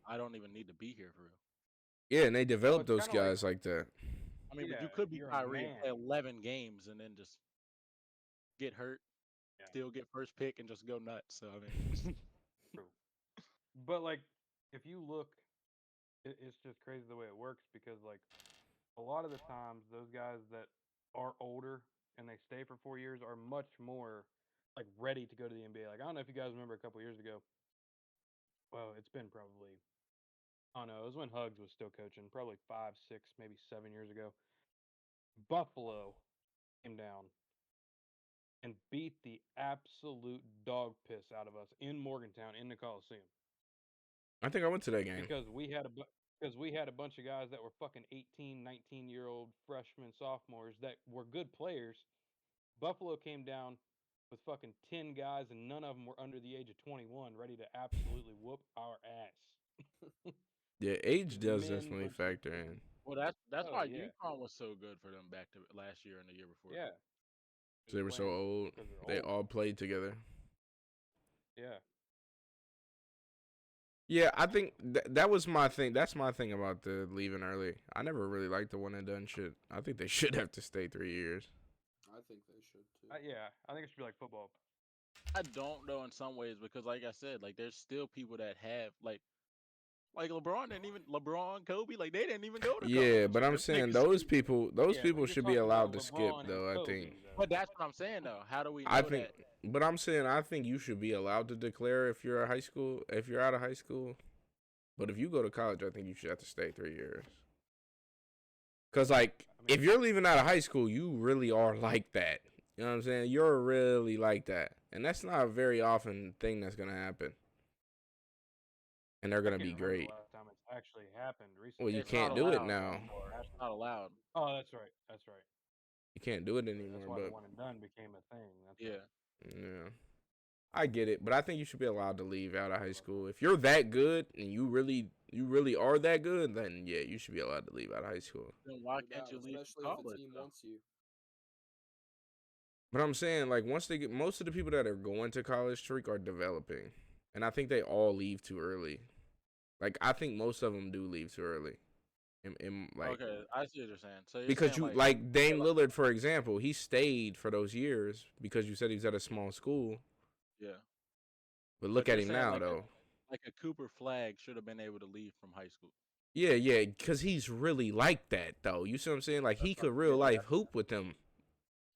I don't even need to be here for real. yeah, and they develop it's those kinda like- guys like that. I mean, but you Yeah, could be you're a Kyrie and play man. 11 games and then just get hurt, Yeah. still get first pick, and just go nuts. So I mean, True. But like, if you look, it's just crazy the way it works because like, a lot of the times those guys that are older and they stay for 4 years are much more like ready to go to the NBA. Like, I don't know if you guys remember a couple years ago. Well, it's been probably, I don't know, it was when Huggs was still coaching, probably 5, 6, maybe 7 years ago. Buffalo came down and beat the absolute dog piss out of us in Morgantown in the Coliseum. I think I went to that game. Because we had a bunch of guys that were fucking 18, 19-year-old freshmen, sophomores that were good players. Buffalo came down with fucking 10 guys, and none of them were under the age of 21, ready to absolutely whoop our ass. Yeah, age does Men definitely versus- factor in. well, that's Oh, why yeah. UConn was so good for them back to last year and the year before. Yeah. So they were so Playing old. 'cause they're They old. all played together. Yeah. Yeah, I think that was my thing. That's my thing about the leaving early. I never really liked the one and done shit. I think they should have to stay 3 years. I think they should too. Yeah, I think it should be like football. I don't know in some ways because, like I said, like there's still people that have like LeBron, Kobe, like they didn't even go to Yeah, college. but I'm Them saying niggas- those people Yeah, but you're should be talking allowed about to skip LeBron and though. I Kobe, think. though. But that's what I'm saying though. How do we know I think, that? but I'm saying I think you should be allowed to declare if you're if you're out of high school. But if you go to college, I think you should have to stay 3 years. Cause like I mean- if you're leaving out of high school, you really are like that. You know what I'm saying? You're really like that. And that's not a very often thing that's going to happen. And they're I going to can't be remember great. the last time it's actually happened recently. Well, you It's can't not do it allowed now. anymore. It's not allowed. Oh, that's right. That's right. You can't do it That's anymore, why the but one and done became a thing. That's Yeah. right. yeah. I get it, but I think you should be allowed to leave out of high school. If you're that good and you really are that good, then yeah, you should be allowed to leave out of high school. Then why No can't doubt, you leave especially from if the college? team though? wants you. But I'm saying, like, once they get, most of the people that are going to college, Tariq, are developing, and I think they all leave too early. Like, I think most of them do leave too early. Like, Okay, I see what you're saying. So you're because saying you like Dame Lillard, for example, he stayed for those years because you said he was at a small school. yeah. But look But at you're him saying now, like though. like a Cooper Flag should have been able to leave from high school. Yeah, because he's really like that, though. You see what I'm saying? Like, he That's what could I'm real getting life at. hoop with them.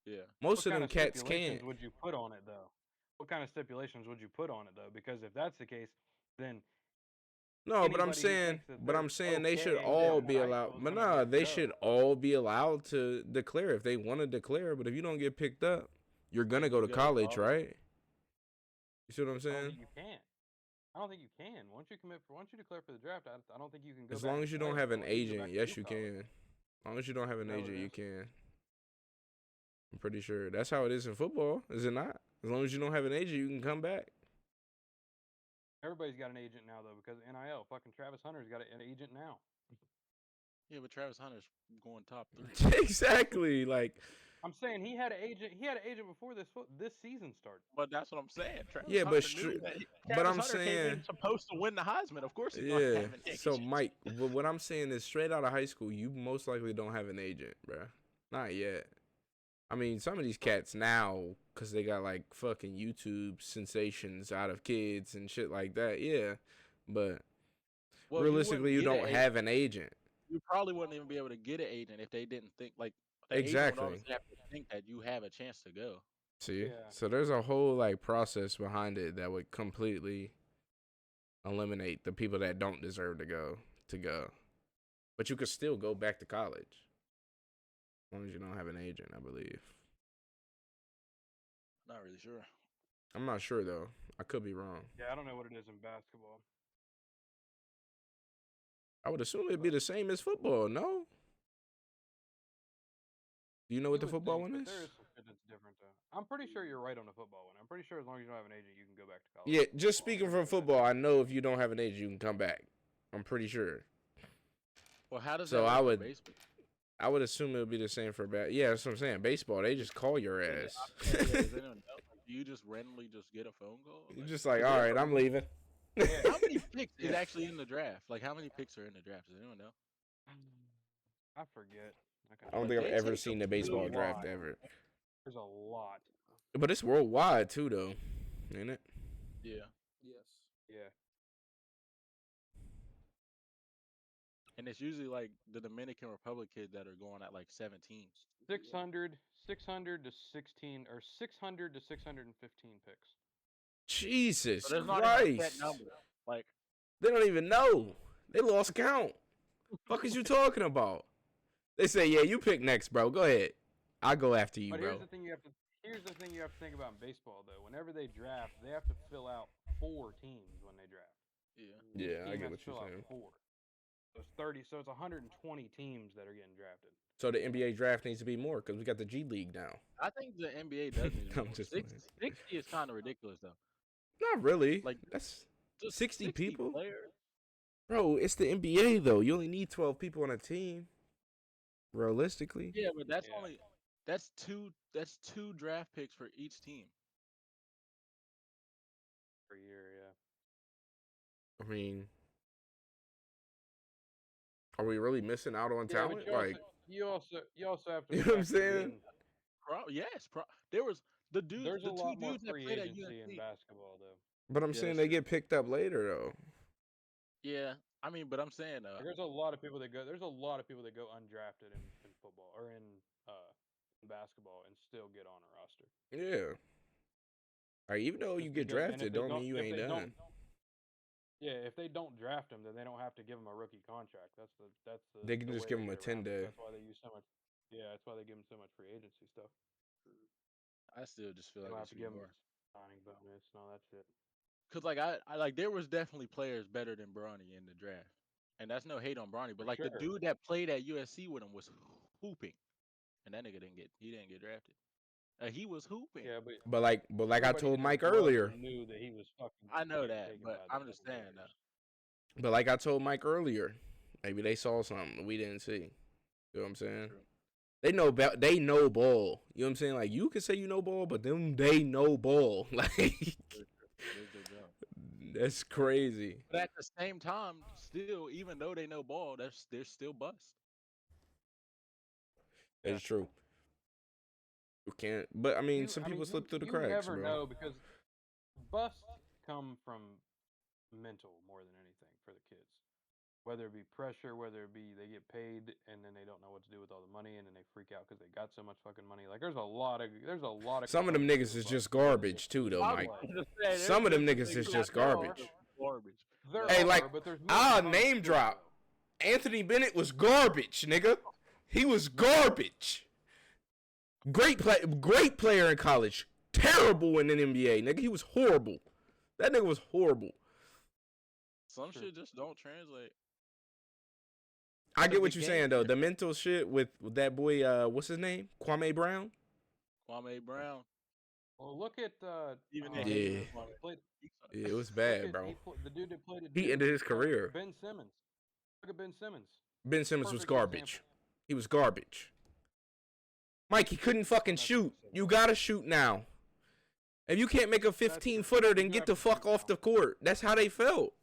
Yeah. Most What of kind them of cats stipulations can't. would you put on it, though? What kind of stipulations would you put on it, though? Because if that's the case, then No, but anybody who thinks that I'm they're saying they should okay all leaving be high allowed. school is But gonna nah, just they go. should all be allowed to declare if they want to declare. But if you don't get picked up, you're gonna go to college, right? You see what I'm I don't saying? think you can. I don't think you can. Once you declare for the draft, I don't think you can go As back long and as you play don't have an anymore. You can go agent, back yes, to you college. can. As long as you don't have an Is that what agent, it you is? can. I'm pretty sure that's how it is in football, is it not? As long as you don't have an agent, you can come back. Everybody's got an agent now, though, because of NIL. Fucking Travis Hunter's got an agent now. Yeah, but Travis Hunter's going top 3. Exactly. Like, I'm saying he had an agent. He had an agent before this season started. But that's what I'm saying. Travis yeah, Hunter but knew that. but Travis I'm Hunter came saying, in supposed to win the Heisman. Of course he's gonna yeah. have an agent. So Mike, what I'm saying is, straight out of high school, you most likely don't have an agent, bruh. Not yet. I mean, some of these cats now, cause they got like fucking YouTube sensations out of kids and shit like that. Yeah, but Well, realistically, you wouldn't get don't an have an agent. You probably wouldn't even be able to get an agent if they didn't think like the agent Exactly. would obviously have to think that you have a chance to go. See, Yeah. so there's a whole like process behind it that would completely eliminate the people that don't deserve to go. But you could still go back to college as long as you don't have an agent, I believe. Not really sure. I'm not sure though. I could be wrong. Yeah, I don't know what it is in basketball. I would assume it'd be the same as football. No. Do you know what the You would football think, one but is? there is some shit that's different, though. I'm pretty sure you're right on the football one. I'm pretty sure as long as you don't have an agent, you can go back to college. Yeah, just speaking from football, I know if you don't have an agent, you can come back. I'm pretty sure. Well, how does So that I work would- for baseball? I would assume it would be the same for yeah, that's what I'm saying. Baseball, they just call your ass. Yeah, does anyone know? Like, do you just randomly just get a phone call? You're Like, just like, is all there- right, I'm leaving. How many picks is actually in the draft? Like, how many picks are in the draft? Does anyone know? I forget. I don't But think I've they ever take seen a the baseball lot. draft ever. There's a lot. But it's worldwide too, though, ain't it? Yeah. Yes. Yeah. And it's usually like the Dominican Republic kids that are going at like 17. 600 to 16 or 600 to 615 picks. Jesus So there's not even a Christ! set number. Like, They don't even know. They lost count. Fuck is you talking about? They say, yeah, you pick next, bro. Go ahead. I'll go after you, But bro. here's the thing you have to think about in baseball, though. Whenever they draft, they have to fill out 4 teams when they draft. yeah. Each Yeah, I team get has what to you're fill out saying. 4. So it's 30. So it's 120 teams that are getting drafted. So the NBA draft needs to be more because we got the G League now. I think the NBA does need I'm more. just 60 is kind of ridiculous, though. Not really. Like, That's Just 60 people? players. bro. It's the NBA though. You only need 12 people on a team. Realistically. Yeah, but that's Yeah. only that's two draft picks for each team. Per year, yeah. I mean, are we really missing out on Yeah, talent? but Like, you also have to. You know what I'm factor saying? in- Yes, there was the dudes. There's the a two lot more dudes that free played at agency in UNC. basketball, though. but I'm Yeah, saying that's they get picked up later though. Yeah, I mean, but I'm saying Like, there's a lot of people that go. There's a lot of people that go undrafted in football or in basketball and still get on a roster. Yeah. Like, even though Just you get because- and if drafted, they don't mean you if ain't they done. Yeah, if they don't draft him, then they don't have to give him a rookie contract. That's the. They can the just way give they him a get around it. 10-day. That's why they use so much. Yeah, that's why they give him so much free agency stuff. I still just feel They'll like have it to should be give him more. signing bonus and all that shit. Cause like I like there was definitely players better than Bronny in the draft, and that's no hate on Bronny, but For like the sure. dude that played at USC with him was hooping, and that nigga didn't get drafted. He was hooping. Yeah, but But like I everybody told and their Mike brother earlier. knew that he was fucking I know getting that, taken but by the I'm just fucking saying though. Raiders. But like I told Mike earlier, maybe they saw something we didn't see. You know what I'm saying? True. They know ball. You know what I'm saying? Like you can say you know ball, but them they know ball. Like There's their job. that's crazy. But at the same time, still, even though they know ball, they're still bust. Yeah. It's true. You can't. But I mean, some people slip through the cracks, You never bro. know because busts come from mental more than anything for the kids. Whether it be pressure, whether it be they get paid and then they don't know what to do with all the money and then they freak out because they got so much fucking money. Like there's a lot of Some of them components niggas to a is bust just more than garbage just too, though, the Mike. play. Some of them niggas is just garbage. Garbage. There Hey, are, like, but there's more I'll components name to it, drop. though. Anthony Bennett was garbage, nigga. He was garbage. Great player in college. Terrible in the NBA, nigga. He was horrible. That nigga was horrible. Some True. shit just don't translate. I get the what you're game- saying though. The mental shit with that boy, what's his name? Kwame Brown. Kwame Brown. Well, look at Even Yeah. he played, Yeah, it was look bad, at, bro. the dude that played at He Duke, ended his career. Ben Simmons. Look at Ben Simmons. Ben Simmons was Perfect garbage. example. He was garbage. Mike, he couldn't fucking That's shoot. what I said. You gotta shoot now. If you can't make a 15-footer, then You get have the to fuck shoot off now. the court. That's how they felt.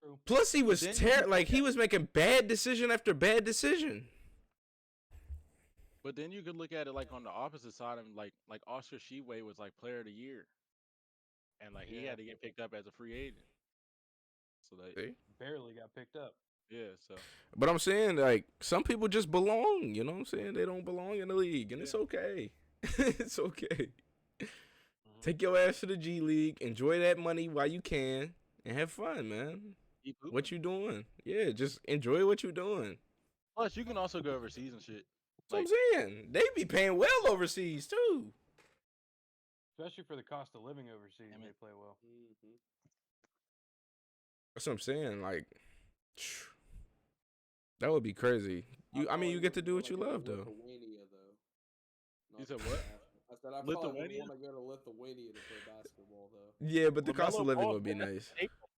True. Plus, he was then you like he was making bad decision after bad decision. But then you could look at it like on the opposite side, and like Oscar Sheway was like player of the year, and like he Yeah. had to get picked up as a free agent. So like See? Barely got picked up. yeah, so But I'm saying, like, some people just belong. You know what I'm saying? They don't belong in the league, and it's okay. It's okay. Mhm. Take your ass to the G League, enjoy that money while you can, and have fun, man. keep hooping. What you doing? Yeah, just enjoy what you doing. Plus, you can also go overseas and shit. That's what I'm saying. They be paying well overseas too. Especially for the cost of living overseas, Damn they it. play well. Mm-hmm. That's what I'm saying. Like, that would be crazy. I mean, you get to do what you love, though. Lithuania, though. You Not said to what? I said I probably Lithuania? want to go to Lithuania to play basketball, though. Yeah, but the cost LaMelo of living Ball would be said that's nice. what shaped him.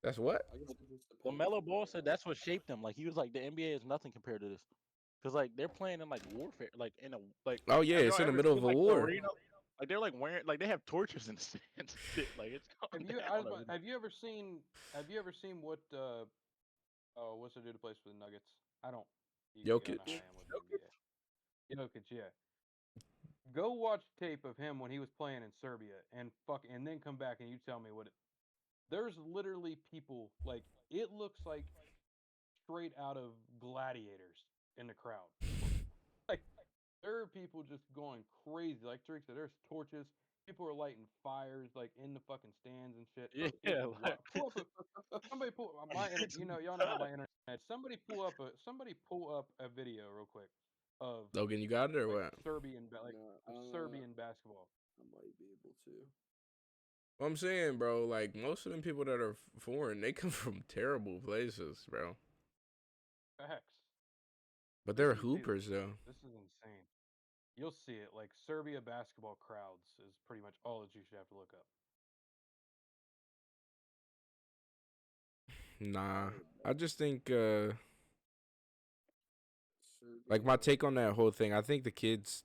That's what? I guess it just depends LaMelo on Ball where said they're that's what shaped him. Like he was like the NBA is nothing compared to this, because like they're playing in like warfare, like in a like. Oh yeah, have it's y'all in the ever middle of seen, a like, the war. arena? Like they're like wearing like they have torches in the stands and shit. Like it's Have going you, down over there. have you ever seen? Have you ever seen what? Oh, what's the dude that plays for the Nuggets? I don't. Y'all know Jokic? how I am with the NBA. Jokic, yeah. Go watch tape of him when he was playing in Serbia, and then come back and you tell me what. There's literally people like it looks like straight out of Gladiators in the crowd. Like there are people just going crazy. Like Trick said, there's torches. People are lighting fires like in the fucking stands and shit. Yeah, It's like- wild. Somebody pull my y'all know how my internet. Somebody pull up a video real quick of Logan, you got it or like, what? Serbian No, Serbian basketball. I might be able to. What I'm saying, bro, like most of them people that are foreign, they come from terrible places, bro. Facts. But they're You see hoopers though. This is insane. You'll see it. Like Serbia basketball crowds is pretty much all that you should have to look up. Nah, I just think Serbia. like my take on that whole thing. I think the kids,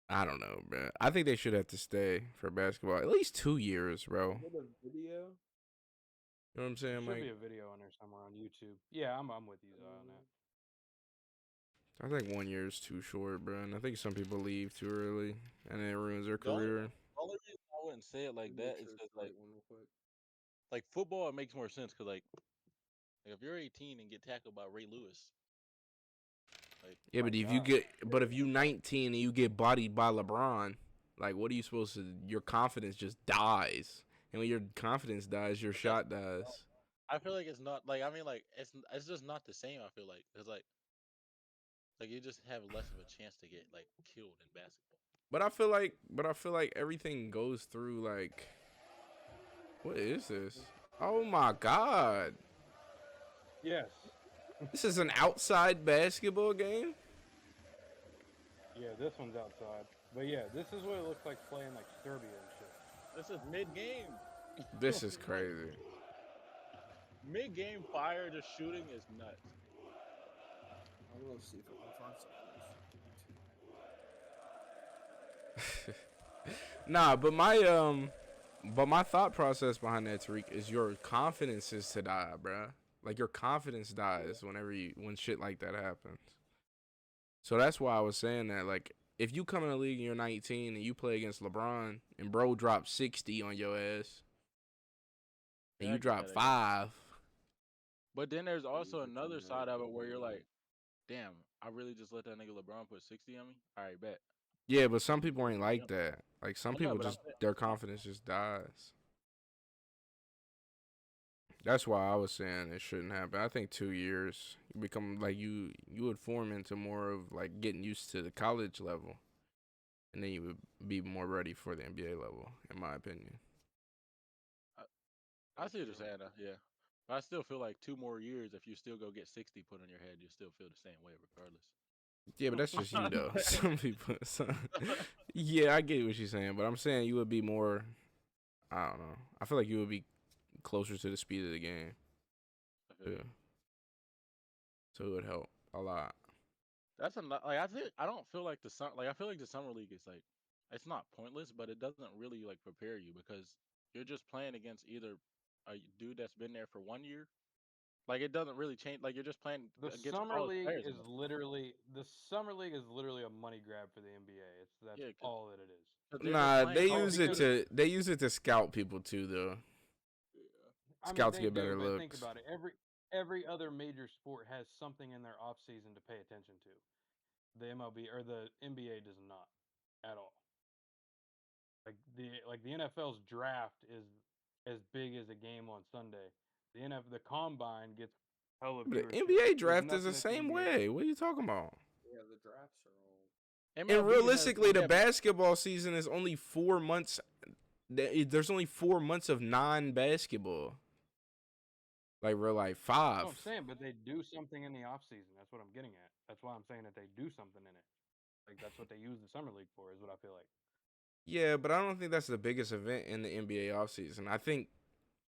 I don't know, bro. I think they should have to stay for basketball at least 2 years, bro. Is it a video? You know what I'm There saying? should Like, be a video on there somewhere on YouTube. Yeah, I'm with you on that. I think 1 year is too short, bro. And I think some people leave too early, and it ruins their The only- career. The only reason I wouldn't say it like Let me that make is sure because it's the right one real quick. like football, it makes more sense because like if you're 18 and get tackled by Ray Lewis, like Yeah, My but if God. if you 19 and you get bodied by LeBron, like, what are you supposed to? Your confidence just dies, and when your confidence dies, your shot dies. I feel like it's not like I mean like it's just not the same. I feel like it's like Like you just have less of a chance to get like killed in basketball. But I feel like everything goes through like, what is this? Oh my god. Yes. This is an outside basketball game? Yeah, this one's outside. But yeah, this is what it looks like playing like Serbia and shit. This is mid game. This is crazy. Mid game fire just shooting is nuts. I'm gonna see if I can find something. Nah, but my thought process behind that, Tariq, is your confidence is to die, bruh. Like your confidence dies when shit like that happens. So that's why I was saying that. Like, if you come in the league and you're 19 and you play against LeBron and bro drops 60 on your ass, and Yeah, I you get drop that, I get 5, But then there's also another side of it where you're like, damn, I really just let that nigga LeBron put 60 on me? All right, bet. yeah, but some people ain't like that. Like some I know, people but I'm just saying- their confidence just dies. That's why I was saying it shouldn't happen. I think 2 years you become like you would form into more of like getting used to the college level, and then you would be more ready for the NBA level, in my opinion. I see what you're saying, yeah. But I still feel like 2 more years, if you still go get 60 put on your head, you still feel the same way regardless. Yeah, but that's just you though. Some people, yeah, I get what you're saying, but I'm saying you would be more. I don't know. I feel like you would be closer to the speed of the game. Yeah. So it would help a lot. That's like I don't feel like I feel like the summer league is like it's not pointless, but it doesn't really like prepare you because you're just playing against either a dude that's been there for 1 year. Like it doesn't really change. Like you're just playing The against summer college league players. is literally a money grab for the NBA. That's Yeah, all that it is. Nah, they college use it to scout people too, though. I mean, Scouts they get do, better but think looks. about it. Every other major sport has something in their off season to pay attention to. The MLB or the NBA does not at all. Like the NFL's draft is as big as a game on Sunday. The combine gets hella But the viewership. NBA There's draft is nothing the that the same NBA way. What are you talking about? Yeah, the drafts are all. And MLB realistically, the yeah, basketball season is only 4 months. There's only 4 months of non-basketball. Like real life 5. That's what I'm saying, but they do something in the off season. That's what I'm getting at. That's why I'm saying that they do something in it. Like that's what they use the summer league for. Is what I feel like. Yeah, but I don't think that's the biggest event in the NBA offseason. I think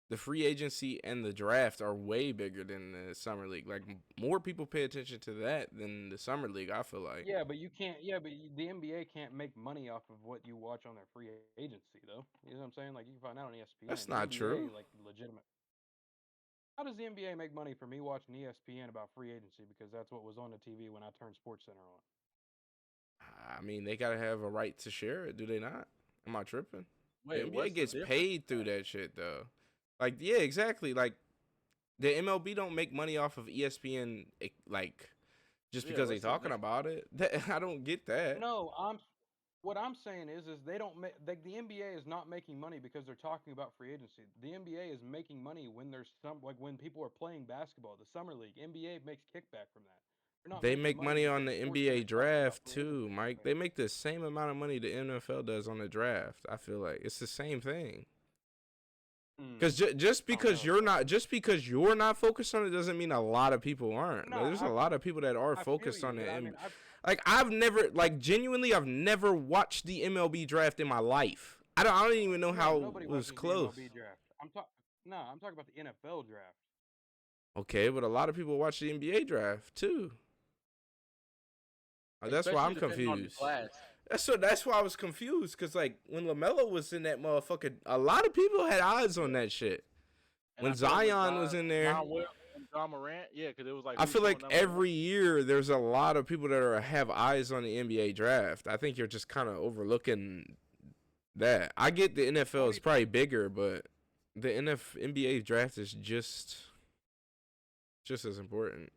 the free agency and the draft are way bigger than the summer league. Like more people pay attention to that than the summer league, I feel like. Yeah, but you can't. Yeah, but the NBA can't make money off of what you watch on their free agency, though. You know what I'm saying? Like you can find out on ESPN. That's The not NBA, true. like legitimate. How does the NBA make money for me watching ESPN about free agency? Because that's what was on the TV when I turned SportsCenter on. I mean, they gotta have a right to share it, do they not? Am I tripping? Wait, the NBA what's the gets difference? paid through that shit though. Like, yeah, exactly. Like the MLB don't make money off of ESPN, like just Yeah, because they what's the talking about it. I don't get that. No, what I'm saying is they don't make the NBA is not making money because they're talking about free agency. The NBA is making money when there's when people are playing basketball. The summer league, NBA makes kickback from that. They're not They making make money on because the SportsCenter's NBA talking about draft free too, agency. Mike. They make the same amount of money the NFL does on the draft. I feel like it's the same thing. Because just because you're not focused on it doesn't mean a lot of people aren't. No, There's a lot of people that are focused on it. I mean, Genuinely, I've never watched the MLB draft in my life. I don't even know how nobody it was watches close. The MLB draft. I'm talking about the NFL draft. Okay, but a lot of people watch the NBA draft too. That's why I'm Especially depending on the confused. class. That's why I was confused, because like when LaMelo was in that motherfucker, a lot of people had eyes on that shit. And When I feel like Zion was in there, John Wall and John Morant, yeah, because it was like I who's feel like going number every one? year there's a lot of people that have eyes on the NBA draft. I think you're just kind of overlooking that. I get the NFL is probably bigger, but the NBA draft is just as important.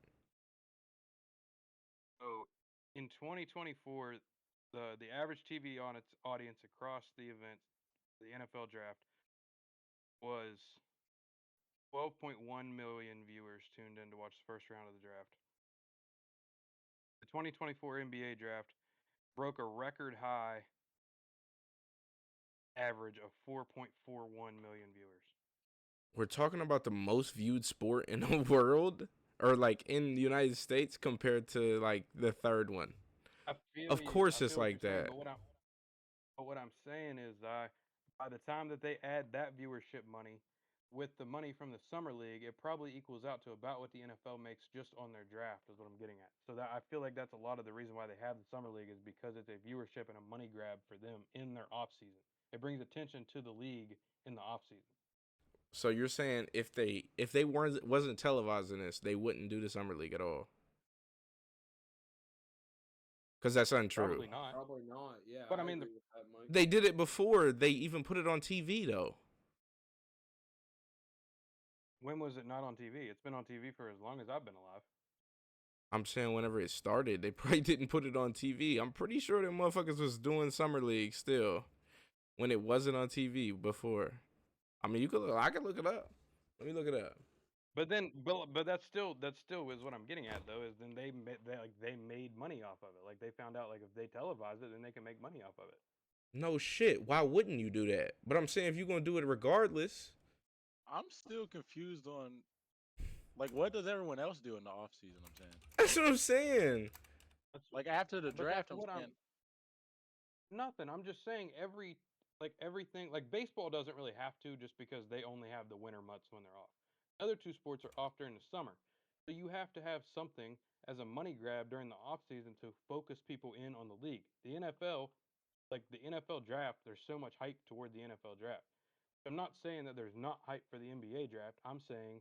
So in 2024, the average TV audience across the event, the NFL draft, was 12.1 million viewers tuned in to watch the first round of the draft. The 2024 NBA draft broke a record high average of 4.41 million viewers. We're talking about the most viewed sport in the world, or like in the United States compared to like the third one. Of course, it's like that. But what I'm saying is, by the time that they add that viewership money with the money from the summer league, it probably equals out to about what the NFL makes just on their draft. Is what I'm getting at. So that I feel like that's a lot of the reason why they have the summer league is because it's a viewership and a money grab for them in their off season. It brings attention to the league in the off season. So you're saying if they wasn't televising this, they wouldn't do the summer league at all? Because that's untrue. Probably not. Probably not. Yeah, But I I mean, agree with that, Mike. They did it before. They even put it on TV though. When was it not on TV? It's been on TV for as long as I've been alive. I'm saying whenever it started, they probably didn't put it on TV. I'm pretty sure them motherfuckers was doing summer league still when it wasn't on TV before. I mean, I could look it up. Let me look it up. But that's still is what I'm getting at though. Is then they made money off of it. Like they found out like if they televise it, then they can make money off of it. No shit. Why wouldn't you do that? But I'm saying if you're gonna do it regardless. I'm still confused on, like, what does everyone else do in the off season? I'm saying, That's what I'm saying. like, after the But draft, that's I'm what saying, nothing. I'm just saying everything like baseball doesn't really have to just because they only have the winter months when they're off. Other two sports are off during the summer. So you have to have something as a money grab during the off season to focus people in on the league. The NFL, like the NFL draft, there's so much hype toward the NFL draft. I'm not saying that there's not hype for the NBA draft. I'm saying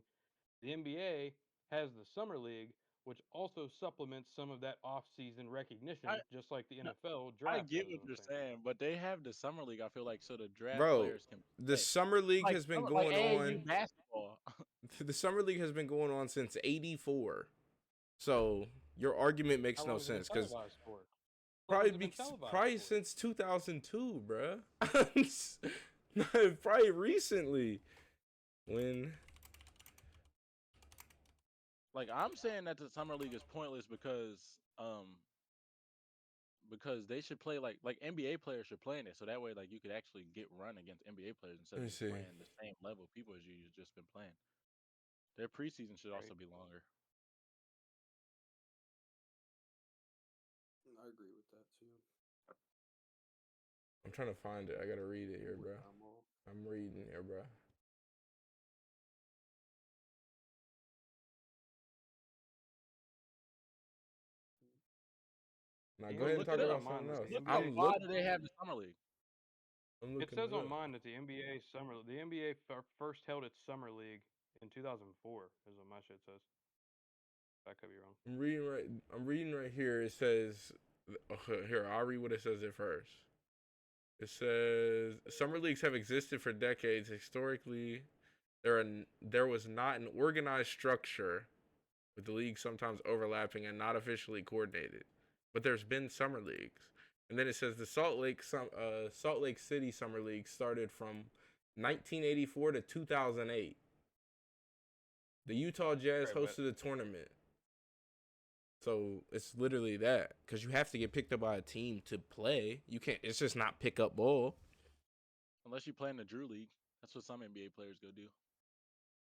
the NBA has the summer league, which also supplements some of that off-season recognition, I just like the no, NFL I draft get does. what I'm you're saying. saying, but they have the summer league. I feel like so the draft Bro, players can the play. summer league Like, has been like going AAU on. basketball. The summer league has been going on since '84. So your argument makes How no long has it been sense because televised for? How long has it been televised probably for? since 2002, bruh. Probably recently. When Like, I'm saying that the summer league is pointless because they should play like NBA players should play in it, so that way like you could actually get run against NBA players instead let of me just see. playing the same level people as you've just been playing. Their preseason should also Right. be longer. I agree with that too. I'm trying to find it. I gotta read it here, With bro. them all. I'm reading here, bro. Now Yeah, go ahead and Look talk it about up. something else. The Look up NBA why do they have the summer league? I'm It looking says it on up. mine that the NBA first held its summer league in 2004. Is what my shit says. I could be wrong. I'm reading right here. It says, here, I'll read what it says at first. It says summer leagues have existed for decades. Historically, there was not an organized structure, with the league sometimes overlapping and not officially coordinated. But there's been summer leagues. And then it says the Salt Lake City Summer League started from 1984 to 2008. The Utah Jazz Right, but hosted a tournament. So it's literally that, because you have to get picked up by a team to play. You can't. It's just not pick up ball. Unless you play in the Drew League. That's what some NBA players go do.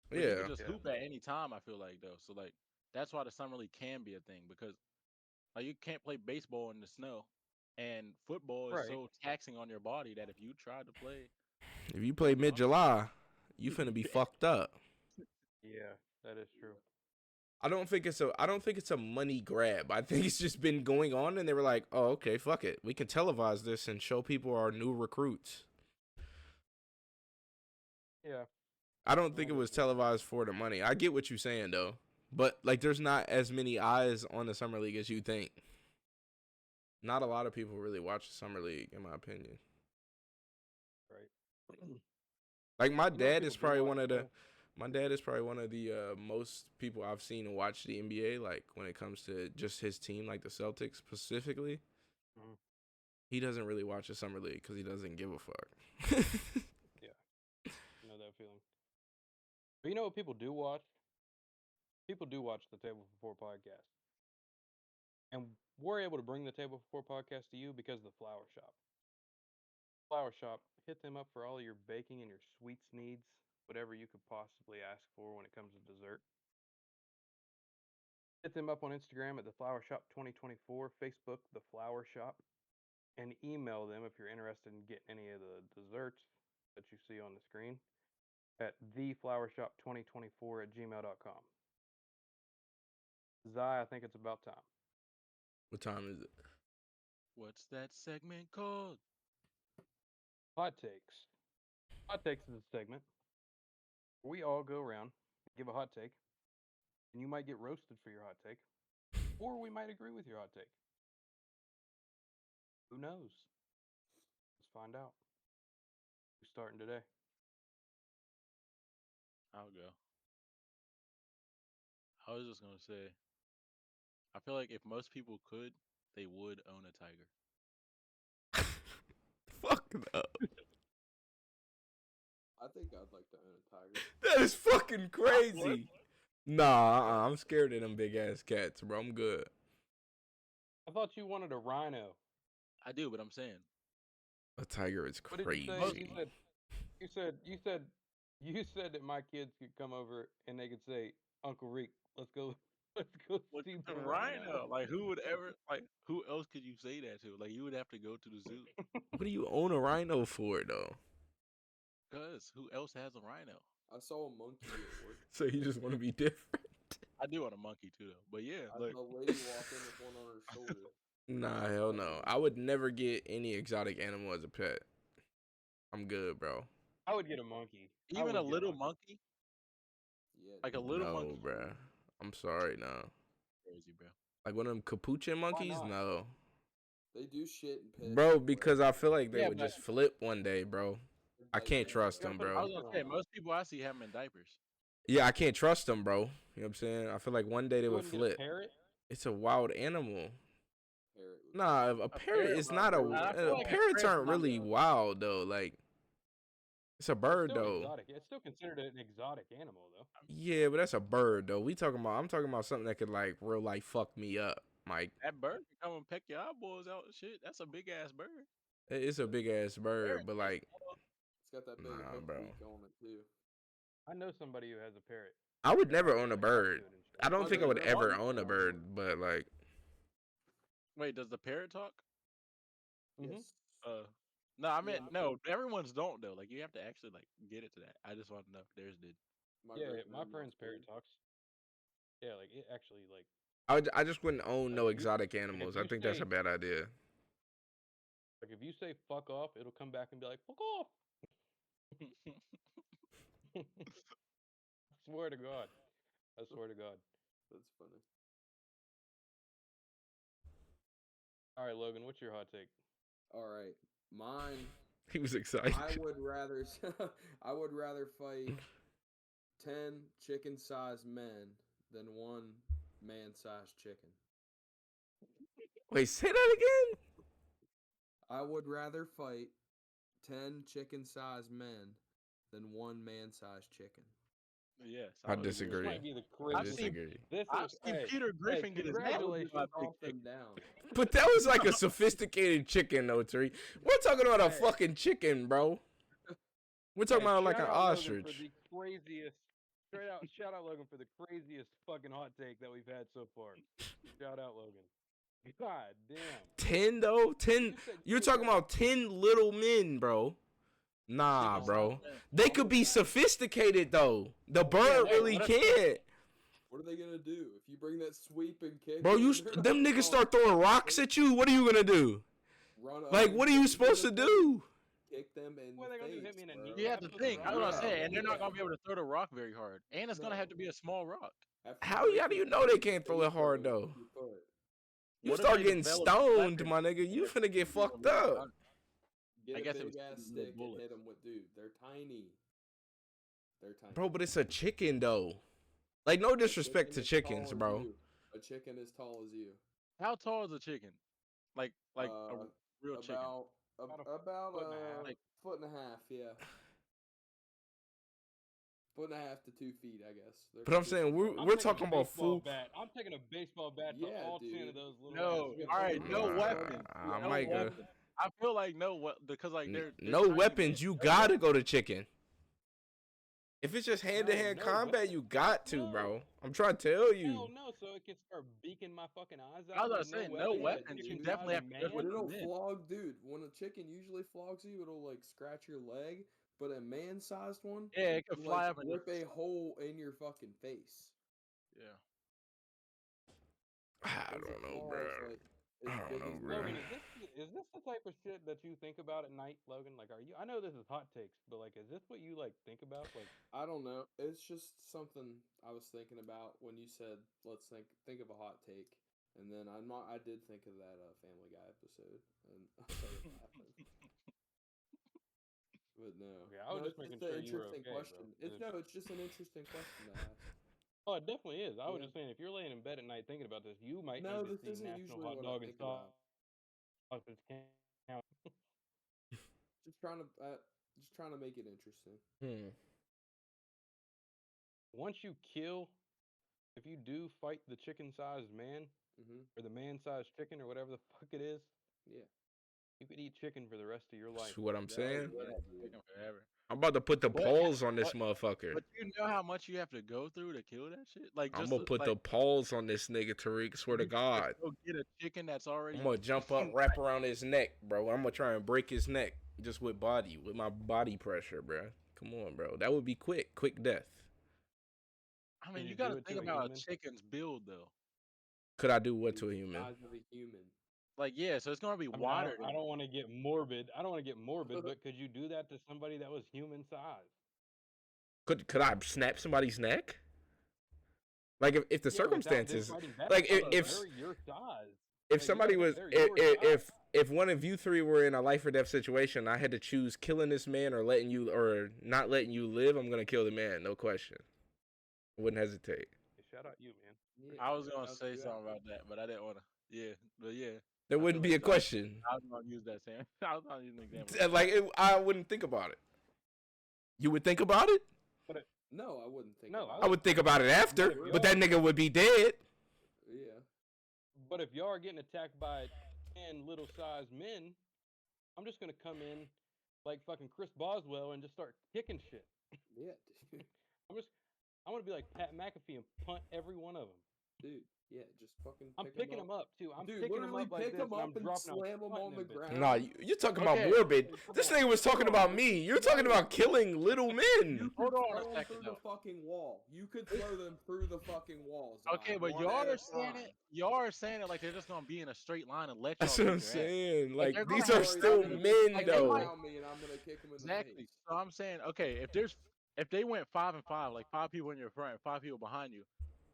But you Yeah. can just Yeah. hoop at any time, I feel like though. So like that's why the summer league can be a thing because like you can't play baseball in the snow. And football is Right. so taxing on your body that if you try to play If you play mid-July, you finna be fucked up. Yeah, that is true. I don't think it's a money grab. I think it's just been going on, and they were like, "Oh, okay, fuck it. We can televise this and show people our new recruits." Yeah. I don't think it was televised for the money. I get what you're saying though, but like, there's not as many eyes on the summer league as you think. Not a lot of people really watch the summer league, in my opinion. Right. Like my You know what dad people is do probably watch, one of the though? my dad is probably one of the most people I've seen to watch the NBA. Like when it comes to just his team, like the Celtics specifically. Mhm. He doesn't really watch the summer league because he doesn't give a fuck. Yeah. I know that feeling. But you know what people do watch? People do watch the Table for Four podcast. And we're able to bring the Table for Four podcast to you because of the Flower Shop. Flower Shop, hit them up for all your baking and your sweets needs, whatever you could possibly ask for when it comes to dessert. Hit them up on Instagram at the Flower Shop 2024, Facebook the Flower Shop, and email them if you're interested in getting any of the desserts that you see on the screen at theflowershop2024@gmail.com. Zai, I think it's about time. What time is it? What's that segment called? Hot takes. Hot takes is a segment where we all go around, give a hot take, and you might get roasted for your hot take, or we might agree with your hot take. Who knows? Let's find out. Who's starting today? I'll go. I was just gonna say, I feel like if most people could, they would own a tiger. Fuck no. I think I'd like to own a tiger. That is fucking crazy. Nah, I'm scared of them big ass cats, bro. I'm good. I thought you wanted a rhino. I do, but I'm saying A tiger is What did you crazy. say? You said that my kids could come over and they could say, "Uncle Reek, let's go what's see the the rhino? Like, who would ever like? Who else could you say that to? Like, you would have to go to the zoo. What do you own a rhino for, though? Cause who else has a rhino? I saw a monkey at work. So you just want to be different? I do want a monkey too, though. But yeah, I like, saw a lady walk in with one on her shoulder. Nah, hell no. I would never get any exotic animal as a pet. I'm good, bro. I would get a monkey. I even would a get little monkey, Yeah. like a dude. little No, monkey, bro. I'm sorry, no. crazy, bro. Like one of them capuchin monkeys? not? No. They do shit and piss. Bro, everywhere. because I feel like they Yeah, would but- just flip one day, bro. I Like, can't yeah, trust yeah. them, I bro. was gonna say most people I see have them in diapers. Yeah, I can't trust them, bro. You know what I'm saying? I feel like one day they You would wouldn't get a flip. parrot? It's a wild animal. Parrot would- Nah, a parrot parrot is might not a. be- I feel like a Parrots parrot aren't might really be- wild though. Like, it's a bird It's still though. exotic. It's still considered an exotic animal, though. Yeah, but that's a bird though. I'm talking about something that could like real life fuck me up, Mike. That bird can come and peck your eyeballs out and shit. That's a big ass bird. It's a big ass bird, but like, It's got that big Nah, hook bro. beak on it too. I know somebody who has a parrot. I would never I own a talked to bird. it and shit. I don't I think I know would that ever one own a thing. bird, but like, Wait, does the parrot talk? Mhm. Yes. No, I Yeah, meant I no. Everyone's don't though. Like you have to actually like get it to that. I just want to know if theirs did. Yeah, great my grandma's friend's parrot bird. talks. Yeah, like it actually like I just wouldn't own no Like, if you- exotic if animals. you I think that's say- a bad idea. if you say fuck off, it'll come back and be like fuck off. I swear to God. I swear to God. That's funny. All right, Logan, what's your hot take? All right, mine. He was excited. I would rather. I would rather fight 10 chicken-sized men than one man-sized chicken. Wait, say that again. I would rather fight 10 chicken-sized men than one man-sized chicken. Yes, I would agree with disagree. This that. might be the I I've craziest. seen- disagree. This I've is seen hey, Peter Griffin get his head congratulations. by a Off big them chicken. down. But that was like a sophisticated chicken, though, Tari. We're talking about a Hey. fucking chicken, bro. We're talking about like an shout out Logan ostrich. For the craziest. Shout out Logan for the craziest fucking hot take that we've had so far. Shout out Logan. God damn. 10 though? 10. You said You're 10, talking bro. about 10 little men, bro. Nah, Chicken bro. size man. They could be sophisticated though. The bird hey, really what if- can't. What are they gonna do if you bring that sweep and kick? Bro, in, they're them not niggas gonna start throwing rocks at you. What are you gonna do? run up Like, and what are you kick supposed to them in the do? face. Kick them in What are the they gonna do, face, hit me in the bro. knee? You have to Put think. the I was gonna rock say, down. and they're not gonna be able to throw the rock very hard, and it's gonna have to No. be a small rock. After How break do you it know they down, can't throw it face hard, it though? with your foot. You What if start they getting develop stoned, weapons? my nigga. You finna get fucked up. Get I a guess it big was ass little stick and bullets. hit them with, dude. They're tiny. They're tiny. Bro, but it's a chicken, though. Like, no A disrespect to chicken chickens, as tall as bro. you. A chicken as tall as you. How tall is a chicken? Like a Uh, real chicken. About About a about foot and a half. a foot and a half, yeah. 1.5 to 2 feet, I guess. They're But I'm saying consistent. I'm we're taking a talking about baseball full. bat. I'm taking a baseball bat to Yeah, all 10 dude. of those little. No, ass all right, no Nah, weapons. I No might go. weapons. I feel like because like they're No tiny weapons. men. You No gotta weapons. go to chicken. If it's just hand-to-hand no combat, weapons. you got to, No. bro. I'm trying to tell you. Hell no, so it can start beaking my fucking eyes out. I was about with to say, no no weapons. weapons. You Chicken definitely have sized to go man. with When it'll men. flog, dude, when a chicken usually flogs you, it'll like scratch your leg, but a man-sized one, Yeah, it could will, fly like, up and rip a hole in your fucking face. Yeah. I Those don't know, claws, bro. like, I as don't big know, as bro. Logan, nails. is this the type of shit that you think about at night, Logan? Like, are you? I know this is hot takes, but like, is this what you like think about? Like, I don't know. It's just something I was thinking about when you said, "Let's think of a hot take," and then I did think of that Family Guy episode, and I started laughing. But no, Okay, I was no, just it's making an sure you were interesting okay, bro. question. It's just an interesting question to ask. oh, it definitely is. I was Yeah. just saying, if you're laying in bed at night thinking about this, you might No, need to this see isn't National usually Hot what I Dog and think about. Sausage Count. Just trying to make it interesting. Once you kill, if you do fight the chicken-sized man Hmm. or the man-sized chicken or whatever the fuck it is, Yeah. you could eat chicken for the rest of your life. That's what I'm saying. Yeah, Taking dude. forever. I'm about to put the But- paws on this but- motherfucker. But you know how much you have to go through to kill that shit? Like I'm just gonna put the paws on this nigga, Tariq. Swear to you gotta God. go get a chicken that's already. I'm gonna jump up, wrap around his neck, bro. I'm gonna try and break his neck just with my body pressure, bro. Come on, bro. That would be quick death. I Can mean, you you do gotta it to think a about human? a chicken's build though. Could I do what to a The human? size of a human. Like yeah, so it's gonna be I mean, wider. I don't want to get morbid. But could you do that to somebody that was human size? Could I snap somebody's neck? Like if the Yeah, without them circumstances, fighting back, like but if they're your size. if Like, somebody you was gotta think they're your size. if one of you three were in a life or death situation, I had to choose killing this man or not letting you live, I'm gonna kill the man, no question. I wouldn't hesitate. Shout out you, man. Yeah, I was gonna that's say you something out. about that, but I didn't wanna. Yeah, but yeah, There I wouldn't feel be a like question. I was gonna use that same. I was gonna use an example. Like I wouldn't think about it. You would think about it? No, I wouldn't think. No, about I would think about it after, Yeah. but that nigga would be dead. it. Yeah. But if y'all are getting attacked by 10 little-sized men, I'm just gonna come in like fucking Chris Boswell and just start kicking shit. Yeah, dude. I'm gonna be like Pat McAfee and punt every one of them. Dude, yeah, just fucking. I'm picking them up too. I'm Dude, picking them literally up like pick this, them and I'm up and dropping slam them punting on the them bitches. ground. Nah, you're talking about Okay. morbid. Come This on. nigga was talking about me. You're talking about killing little You men. could Hold on a throw them second, through though. the fucking wall. You could throw them through the fucking walls. Okay, but one y'all at a are saying time. it. Y'all are saying it like they're just gonna be in a straight line and let y'all. That's what beat I'm their ass. saying. Like, Like they're these gonna are have- still They're gonna men hang though. around me and I'm gonna kick them in Exactly. the face. So I'm saying, okay, if they went 5 and 5, like 5 people in your front, and 5 people behind you,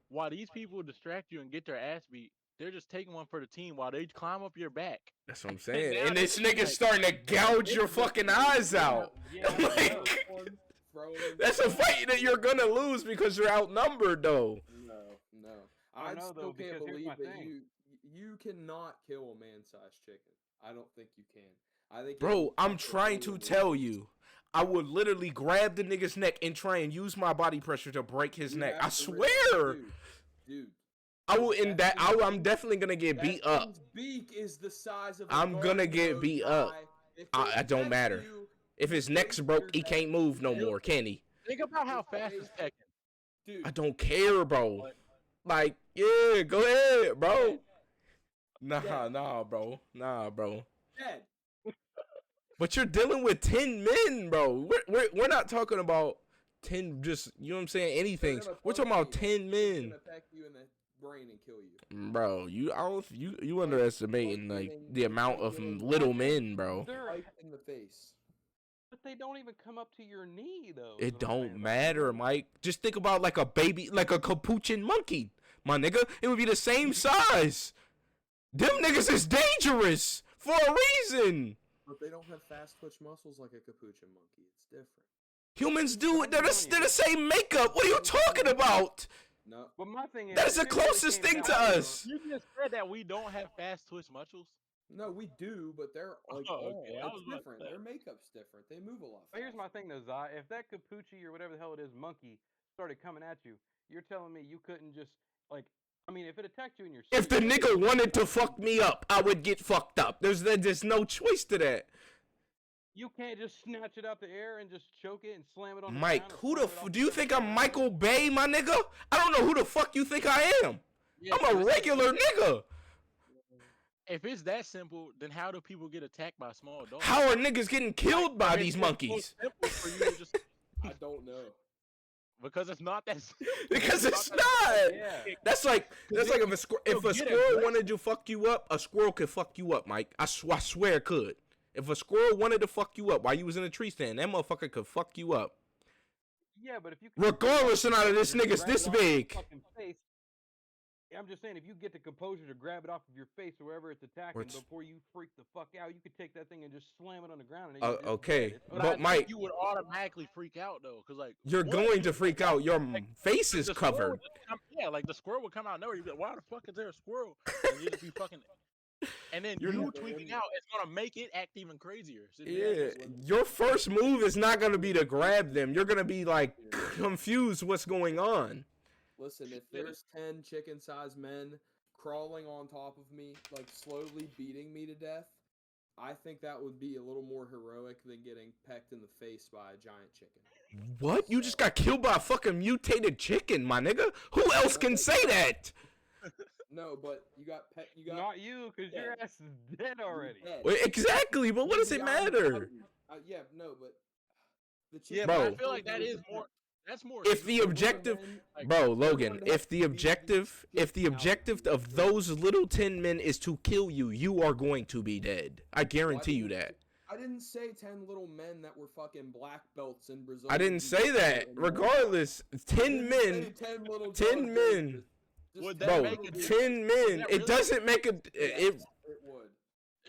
while these people distract you and get their ass beat, they're just taking one for the team while they climb up your back. That's what I'm saying. now And this they- nigga's starting to gouge your fucking eyes out. Yeah, Like, Throw them that's a fight that you're gonna lose because you're outnumbered though. No. I I know, still though, can't because here's believe my that thing. you cannot kill a man-sized chicken. I don't think you can. I think Bro, you I'm have trying to kill tell it. you. I would literally grab the nigga's neck and try and use my body pressure to break his You neck. have I to swear. dude. I will in that I'm definitely gonna get That beat up. thing's beak is the size of. A I'm gonna garden get hose, beat guy. up. If I it don't affects matter. you, If his neck's broke, he can't move no more, can he? Think about how fast is Tekken. dude. I don't care, bro. Like, yeah, go ahead, bro. Nah, bro. Dead. But you're dealing with 10 men, bro. We're not talking about 10 just, you know what I'm saying, anything. They're gonna We're talking about punch you. 10 It's men. gonna attack you in the brain and kill you. Bro, you underestimating like the amount of little men, bro. They're, Right in the face. but they don't even come up to your knee though. is It what I'm don't saying. matter, Mike. Just think about like a baby, like a capuchin monkey, my nigga. It would be the same size. Them niggas is dangerous for a reason. But they don't have fast twitch muscles like a capuchin monkey. It's different. Humans do it. They're the same makeup. What are you talking about? No. But my thing is, That is the if it really closest came thing down to it, us. You just said that we don't have fast twitch muscles. No, we do, but they're like Oh, okay. I was it's about to different. say. Their makeup's different. They move a lot. But here's my faster. thing though, Zai. If that Capucci or whatever the hell it is monkey started coming at you, you're telling me you couldn't just like. I mean, if it attacked you in your sleep, If the nigga wanted to fuck me up, I would get fucked up. There's no choice to that. you can't just snatch it out the air and just choke it and slam it on the Mike, ground. who the do you think I'm Michael Bay, my nigga? I don't know who the fuck you think I am. Yeah, I'm a regular nigga. If it's that simple, then how do people get attacked by small dogs? How are niggas getting killed by If these it's so monkeys? simple for you to just I don't know. because it's not that simple. Because it's not. Yeah. That's like if a Yo, get squirrel aggressive. wanted to fuck you up, a squirrel could fuck you up, Mike. I swear it could. If a squirrel wanted to fuck you up while you was in a tree stand, that motherfucker could fuck you up. Yeah, but if you Regardless or not of this nigga's grab it this off your big. fucking face, I'm just saying, if you get the composure to grab it off of your face or wherever it's attacking Which- before you freak the fuck out, you could take that thing and just slam it on the ground. And Okay, It's But, but I think Mike, you would automatically freak out though, because like you're one, going to you- freak out. Your face is the squirrel covered. would just yeah, like the squirrel would come out of nowhere. You'd be like, "Why the fuck is there a squirrel?" And you'd just be fucking. And then You're you not- tweaking out, it's gonna make it act even crazier. So Yeah, your first move is not gonna be to grab them. You're gonna be like confused what's going on. Listen, if there's 10 chicken-sized men crawling on top of me, like slowly beating me to death, I think that would be a little more heroic than getting pecked in the face by a giant chicken. What? You just got killed by a fucking mutated chicken, my nigga? Who else can say that? No, but you got you got not you, because your Yeah. ass is dead already. dead. Well, exactly, but what does it Beyond matter? value. Yeah, no, but the yeah, chicken but I Bro. feel like that is more. That's more. If the stupid. objective, Like, bro, Logan, everyone has if the to beat these objective chicken out. of those little 10 men is to kill you, you are going to be dead. I guarantee you that. I didn't say 10 little men that were fucking black belts in Brazil. I didn't say that. Regardless, 10 men, 10 little 10 dog men. days. Just Would 10 that bro, make little a dudes. 10 men. that It really- doesn't make a Yes, it. it would.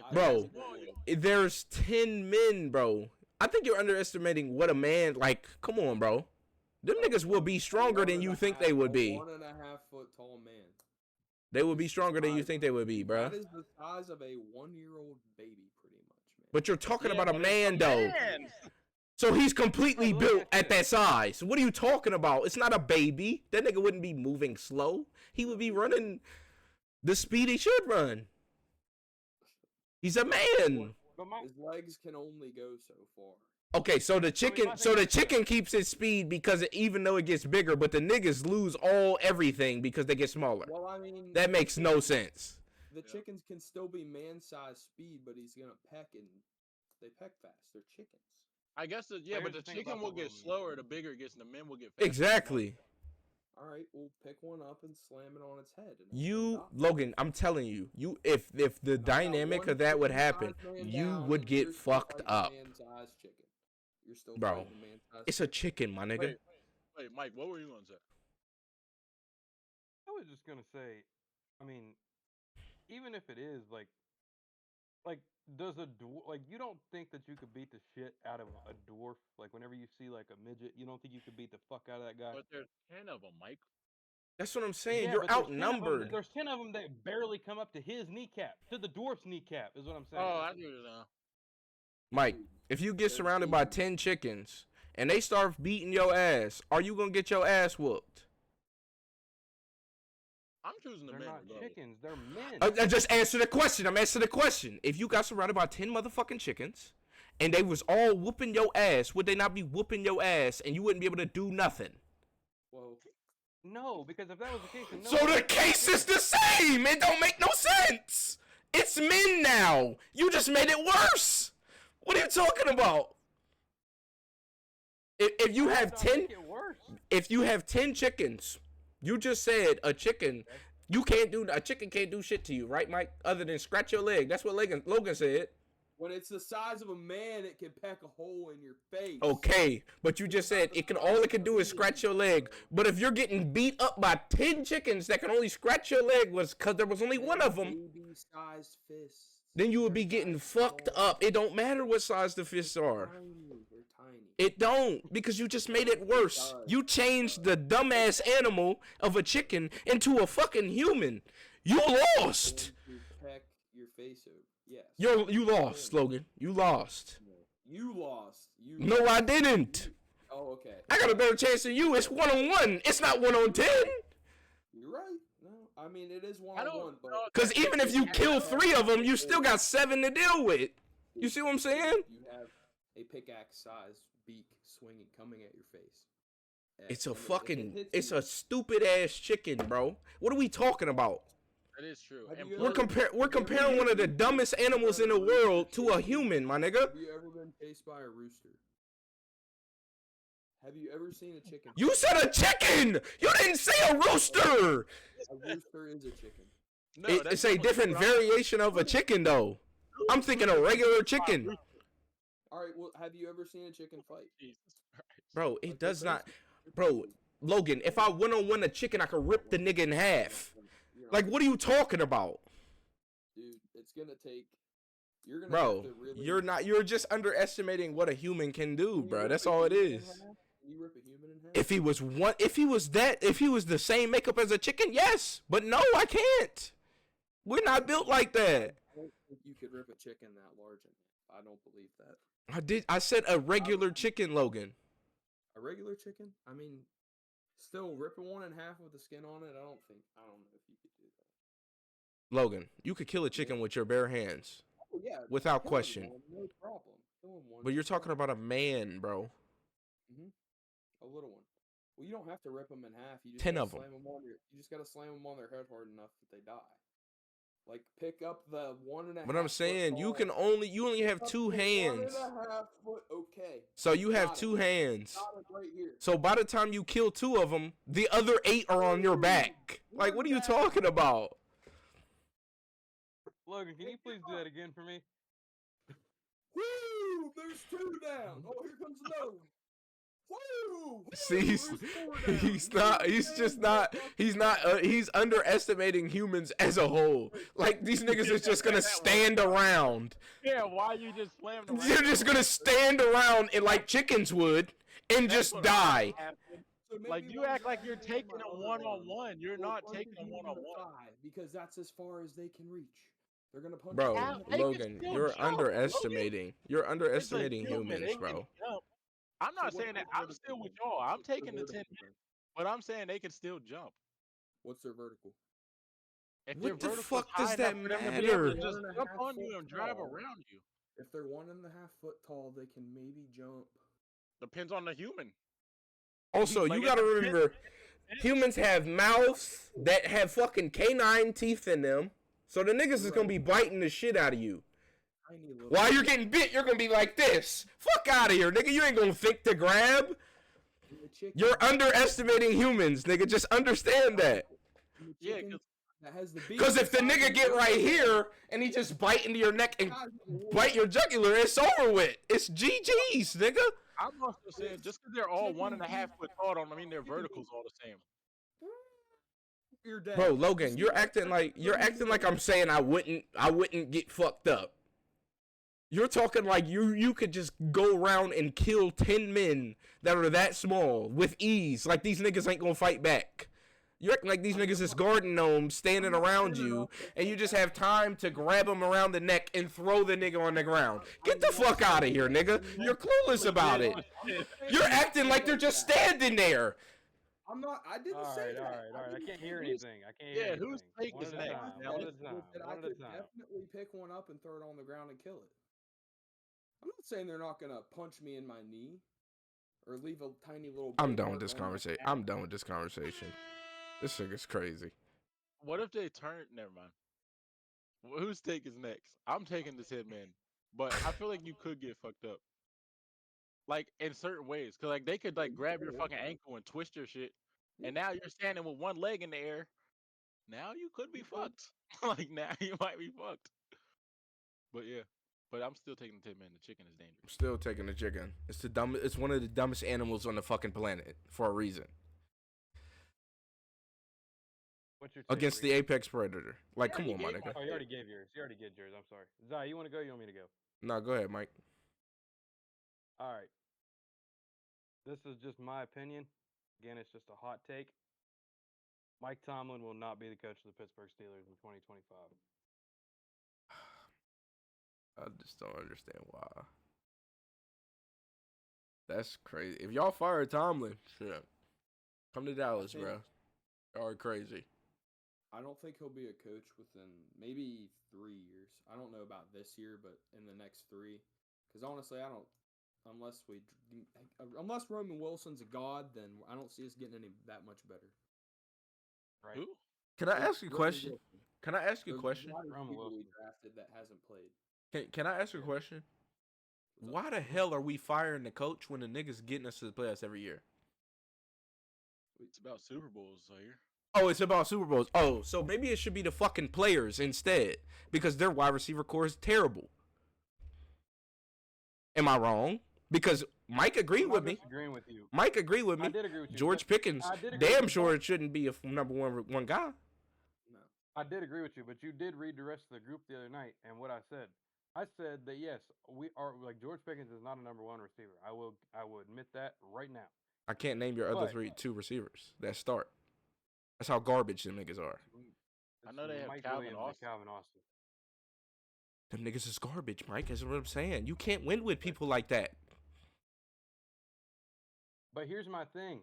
I Bro, guess it would. There's 10 men, bro. I think you're underestimating what a man like. Come on, bro. Them niggas will be stronger than you think they would be. 1.5 foot tall man. They would be stronger than you think they would be, bro. That is the size of a 1-year-old baby, pretty much, man. But you're talking Yeah, about a but it's man, though. man. So he's completely Look built at at that size. What are you talking about? It's not a baby. That nigga wouldn't be moving slow. He would be running the speed he should run. He's a man. But my, His legs can only go so far. Okay, so the my chicken, thing is- keeps its speed because even though it gets bigger, but the niggas lose everything because they get smaller. Well, I mean, That makes no sense. the chickens can still be man-sized speed, but he's gonna peck and they peck fast. They're chickens. I guess the, yeah, Here's but the the thing chicken about will the get little slower men. the bigger it gets, and the men will get faster. Exactly. All right, we'll pick one up and slam it on its head. And You, stop it. Logan, I'm telling you, if the I got dynamic one of that would happen, chicken-sized man you down, would and get you're still fucked fighting up. a man-sized chicken. You're still Bro, fighting a man-sized It's a chicken, my nigga. Wait, Mike, what were you gonna say? I was just gonna say, I mean, even if it is like does a dwarf like you don't think that you could beat the shit out of a dwarf? Like whenever you see like a midget, you don't think you could beat the fuck out of that guy? But there's 10 of them, Mike. That's what I'm saying. Yeah, You're but there's 10 of 'em- outnumbered. There's 10 of them that barely come up to his kneecap, to the dwarf's kneecap, is what I'm saying. Oh, I do now. Mike, if you get They're surrounded by easy. 10 chickens and they start beating your ass, are you gonna get your ass whooped? I'm choosing the They're men. not regardless. chickens, they're men. I just answer the question. I'm answering the question. If you got surrounded by 10 motherfucking chickens and they was all whooping your ass, would they not be whooping your ass and you wouldn't be able to do nothing? Well, No, because if that was the case, then no So one the would- case is the same. It don't make no sense. It's men now. You just made it worse. What are you talking about? If you have That don't 10 make it worse. if you have 10 chickens, you just said a chicken can't do shit to you, right, Mike? Other than scratch your leg. That's what Logan said. when it's the size of a man, it can peck a hole in your face. Okay, but you just said all it can do is scratch your leg. But if you're getting beat up by 10 chickens that can only scratch your leg was because there was only one of them, Baby-sized fists. then you would They're be getting tiny. fucked up. It don't matter what size the fists are. Tiny. They're tiny. It don't, because you just made it worse. You changed the dumbass animal of a chicken into a fucking human. You lost. Going to peck your face Yes. You lost, Logan. You lost. You lost. No, I didn't. Oh, okay. I got a better chance than you. It's 1-on-1. It's not 1-on-10. You're right. No, I mean it is I don't 1-on-1, but know. Because even if you kill 3 of them, you still got 7 to deal with. You see what I'm saying? you have a pickaxe-sized beak swinging, coming at your face. It's And a if it fucking, hits it's you- a stupid ass chicken, bro. What are we talking about? That is true. Have And you We're plus- we're comparing one of the dumbest animals in the world to a human, my nigga. Have you ever been chased by a rooster? Have you ever seen a chicken? You said a chicken. You didn't say a rooster. A rooster is a chicken. No, It's that's a not different right. variation of a chicken, though. I'm thinking a regular chicken, All right. Well, have you ever seen a chicken fight? Jesus Christ. bro. Like, It does they're not, crazy. bro. Logan, if I one-on-one a chicken, I could rip the nigga in half. You're not- Like, what are you talking about, dude, it's gonna take. You're gonna bro? have to really. You're just underestimating what a human can do, Can you bro. rip That's a all it human in is. half? Can you rip a human in half? If he was the same makeup as a chicken, yes. But no, I can't. We're not built like that. I don't think you could rip a chicken that large in half. I don't believe that. I said a regular chicken, Logan. A regular chicken? I mean, still ripping one in half with the skin on it. I don't know if you could do that. Logan, you could kill a chicken with your bare hands, Oh yeah, without kill question. one, no problem. Kill one. But you're talking about a man, bro. A little one. Well, you don't have to rip them in half. You just 10 gotta of 'em. slam 'em on your. You just gotta slam them on their head hard enough that they die. Like pick up the 1.5. But I'm foot saying you tall- only have up 2 to hands. 1.5 foot. Okay. So you have Got 2 it. hands. Got it right here. So by the time you kill 2 of them, the other 8 are on your back. Like, what are you talking about? Logan, can you please do that again for me? Woo! There's 2 down. Oh, here comes another one. Woo! See, There's 4 down. he's not. He's just not. He's not. He's underestimating humans as a whole. Like these niggas is just gonna stand around. Yeah, why you just slammed around? You're just gonna stand around and like chickens would and just die. So maybe Like you one act like down you're and taking my a other one-on-one. You're Well, not punch taking a human in the one-on-one. thigh, because that's as far as they can reach. They're gonna punch. Bro, you in How- the they can Logan, still you're jump, Logan. underestimating. You're It's a underestimating human, humans, they can bro. jump. I'm not So saying that. what's their I'm still vertical with then? y'all. I'm What's their taking the 10 vertical minutes, then? but I'm saying they can still jump. What's their vertical? If What their the vertical's fuck high does that enough for them to be able to matter? just 1.5 jump on foot you and drive tall. around you. If they're 1.5 foot tall, they can maybe jump. Depends on the human. Also, Like, you it gotta depends- remember, humans have mouths that have fucking canine teeth in them. So the niggas is gonna be biting the shit out of you. Tiny little. While you're getting bit, you're gonna be like this. Fuck out of here, nigga. You ain't gonna think to grab. And the chicken- You're underestimating humans, nigga. Just understand that. and the Yeah, chicken 'cause- that has the beak Cause if the size nigga of get your right head, here and he just bite into your neck and size of your bite head, your jugular, it's over with. It's GG's, nigga. I'm also saying just because they're all 1.5 foot tall don't mean their verticals all the same. You're dead. Bro, You Logan, see you're that? acting like I'm saying I wouldn't get fucked up. You're talking like you could just go around and kill 10 men that are that small with ease. Like these niggas ain't gonna fight back. You're acting like these niggas is garden gnomes standing around you, and you just have time to grab them around the neck and throw the nigga on the ground. Get the fuck out of here, nigga. You're clueless about it. You're acting like they're just standing there. I'm not. I didn't All say right, that. all right, all right. I didn't can't say hear that. anything. I can't Yeah, hear whose anything. take One is at a next? time. Now One at a let's- time. That I One at a could time. definitely pick one up and throw it on the ground and kill it. I'm not saying they're not gonna punch me in my knee or leave a tiny little. I'm bite done mark with this on my conversation. back. I'm done with this conversation. This nigga's crazy. What if they turn? Never mind. Whose take is next? I'm taking the 10 men, but I feel like you could get fucked up. Like in certain ways, cause like they could like grab your fucking ankle and twist your shit, and now you're standing with one leg in the air. Now you could be fucked. Like now you might be fucked. But yeah, but I'm still taking the 10 men. The chicken is dangerous. I'm still taking the chicken. It's one of the dumbest animals on the fucking planet for a reason. What's your take, Against the Reed? apex predator. Like, come already on, my gave nigga. Oh, you already gave yours. You already gave yours. I'm sorry. Zai, you want to go? You want me to go? No, go ahead, Mike. All right. This is just my opinion. Again, it's just a hot take. Mike Tomlin will not be the coach of the Pittsburgh Steelers in 2025. I just don't understand why. That's crazy. If y'all fire Tomlin, shit, come to Dallas, think- bro. Y'all are crazy. I don't think he'll be a coach within maybe 3 years. I don't know about this year, but in the next 3. Because honestly, I don't. Unless Roman Wilson's a god, then I don't see us getting any that much better. Right. Who? Can I ask you a Roman question? Wilson. Can I ask you a The question? wide Roman receiver we Wilson. drafted that hasn't played. Can I ask you a question? What's up? Why the hell are we firing the coach when the niggas getting us to the playoffs every year? It's about Super Bowls, Zaire. Oh, it's about Super Bowls. Oh, so maybe it should be the fucking players instead because their wide receiver core is terrible. Am I wrong? Because Mike agreed I'm with not me. disagreeing with you. Mike agreed with I me. did agree with you. George but Pickens, I did agree damn with you, sure but it shouldn't be a number one guy. No. I did agree with you, but you did read the rest of the group the other night, and what I said that yes, we are like George Pickens is not a number one receiver. I will admit that right now. I can't name your other But- two receivers that start. That's how garbage them niggas are. I know they have Mike Calvin Williams Austin. and Calvin Austin. Them niggas is garbage, Mike. That's what I'm saying. You can't win with people like that. But here's my thing.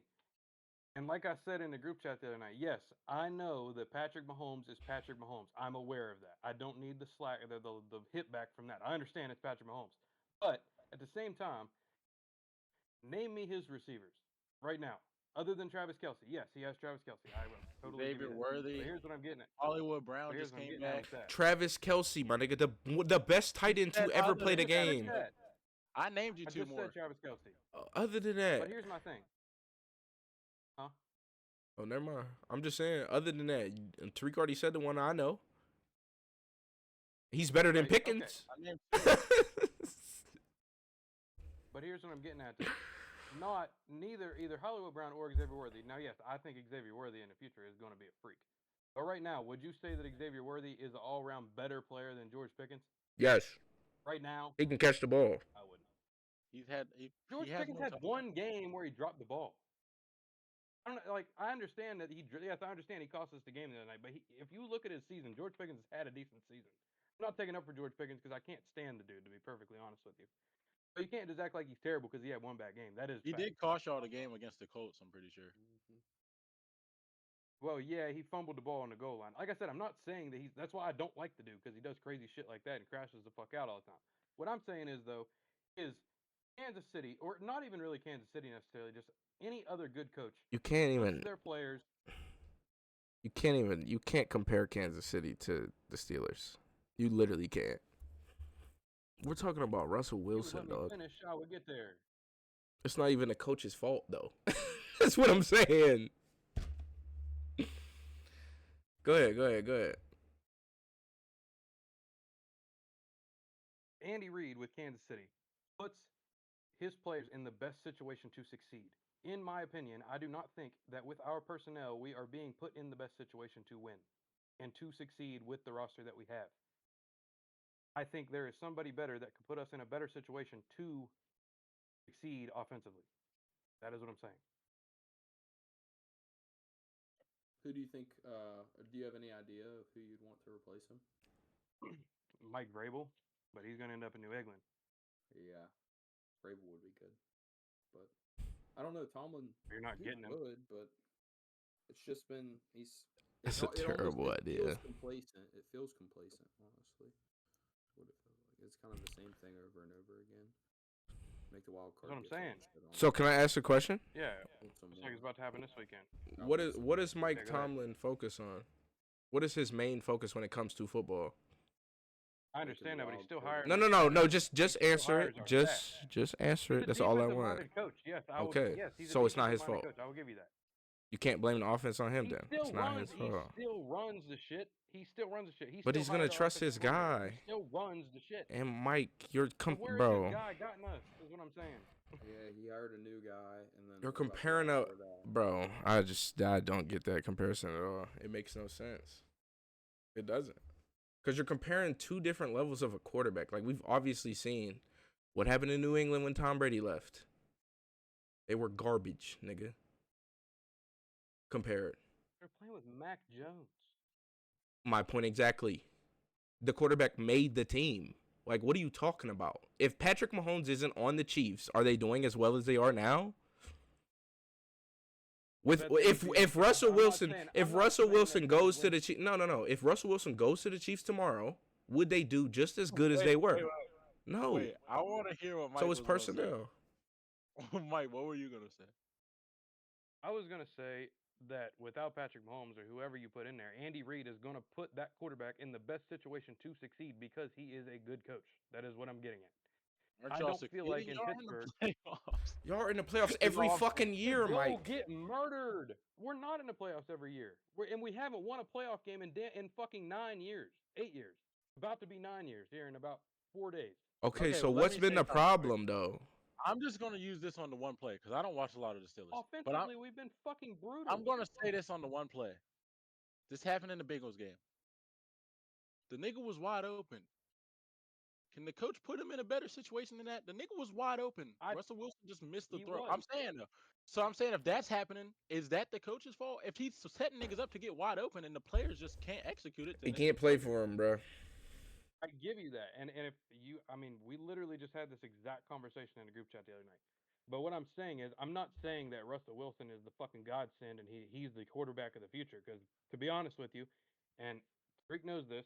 And like I said in the group chat the other night, yes, I know that Patrick Mahomes is Patrick Mahomes. I'm aware of that. I don't need the slack, the hit back from that. I understand it's Patrick Mahomes. But at the same time, name me his receivers right now, other than Travis Kelce. Yes, he has Travis Kelce. I will totally give Xavier you that. Worthy. But here's what I'm getting at. Hollywood Brown But here's just what I'm came getting at back. with that. Travis Kelce, my nigga, the best tight end to said ever other play the than Travis game. Kelce. I named you I two just more. said Travis Kelce. Other than But that, here's my thing. Huh? oh, never mind. I'm just saying. Other than that, Tariq already said the one I know. He's better than Right, okay. Pickens. I named But here's what I'm getting at. Though. Not either Hollywood Brown or Xavier Worthy. Now, yes, I think Xavier Worthy in the future is going to be a freak. But right now, would you say that Xavier Worthy is an all-around better player than George Pickens? Yes, Right now, he can catch the ball. I wouldn't. George Pickens had one game where he dropped the ball. I don't know, like I understand that I understand he cost us the game the other night. But if you look at his season, George Pickens has had a decent season. I'm not taking up for George Pickens because I can't stand the dude, to be perfectly honest with you. But you can't just act like he's terrible because he had one bad game. That is He fact. did cost y'all the game against the Colts, I'm pretty sure. Well, yeah, he fumbled the ball on the goal line. Like I said, I'm not saying that that's why I don't like the dude because he does crazy shit like that and crashes the fuck out all the time. What I'm saying is though, is Kansas City, or not even really Kansas City necessarily, just any other good coach, You can't puts even. their players. You can't compare Kansas City to the Steelers. You literally can't. We're talking about Russell He would Wilson, let me dog. finish. I would get there. It's not even the coach's fault, though. That's what I'm saying. Go ahead. Andy Reid with Kansas City puts his players in the best situation to succeed. In my opinion, I do not think that with our personnel, we are being put in the best situation to win and to succeed with the roster that we have. I think there is somebody better that could put us in a better situation to succeed offensively. That is what I'm saying. Who do you think? Or do you have any idea of who you'd want to replace him? Mike Vrabel, but he's going to end up in New England. Yeah, Vrabel would be good, but I don't know. Tomlin, You're not he getting him. would, but it's just been It's it a terrible idea. Feels complacent. It feels complacent, honestly. That's what it feels like. It's kind of the same thing over and over again. Make the wild card. That's what I'm saying. So can I ask a question? Yeah, looks like it's about to happen this weekend. What is Mike Yeah, go ahead. Tomlin focus on? What is his main focus when it comes to football? I understand that, but he's still wild hiring. card. No. Just answer it. hires our Just answer He's it. a That's all I want. defensive-minded Coach. Yes, I will, Okay, yes, he's a so it's not his defensive-minded fault. Coach. I will give you that. You can't blame the offense on him He then. still It's not runs. his He fault. still runs the shit. He still runs the shit. He But still he's gonna hires our trust his offensive coordinator. guy. He still runs the shit. And Mike, you're So where is bro. this guy gotten us? Is what I'm saying. Yeah, he hired a new guy, and then You're what about the comparing guy a before that? bro. I don't get that comparison at all. It makes no sense. It doesn't. Because you're comparing two different levels of a quarterback. Like we've obviously seen what happened in New England when Tom Brady left. They were garbage, nigga. Compare it. They're playing with Mac Jones. My point exactly. The quarterback made the team. Like, what are you talking about? If Patrick Mahomes isn't on the Chiefs, are they doing as well as they are now? If Russell Wilson goes to the Chiefs, no. If Russell Wilson goes to the Chiefs tomorrow, would they do just as good as they were? No. Wait, I want to hear what Mike So it's was gonna say. personnel. Mike, what were you gonna say? I was gonna say that without Patrick Mahomes or whoever you put in there, Andy Reid is gonna put that quarterback in the best situation to succeed because he is a good coach. That is what I'm getting at. Aren't I y'all don't feel like in succeeding? Pittsburgh. Y'all in the playoffs. Y'all are in the playoffs every awful. fucking year, Go Mike. get murdered. We're not in the playoffs every year. And we haven't won a playoff game in fucking 9 years, 8 years. About to be 9 years here in about 4 days. Okay, Okay, so well, let what's me been say the something problem though? I'm just gonna use this on the one play because I don't watch a lot of the Steelers. But Offensively, we've been fucking brutal. I'm gonna say this on the one play. This happened in the Bengals game. The nigga was wide open. Can the coach put him in a better situation than that? The nigga was wide open. Russell Wilson just missed the He throw. was. I'm saying though. So I'm saying if that's happening, is that the coach's fault? If he's setting niggas up to get wide open and the players just can't execute it, then He it's can't the play coach. for him, bro. I give you that. And if you, I mean, we literally just had this exact conversation in the group chat the other night. But what I'm saying is, I'm not saying that Russell Wilson is the fucking godsend and he's the quarterback of the future. Because to be honest with you, and Freak knows this,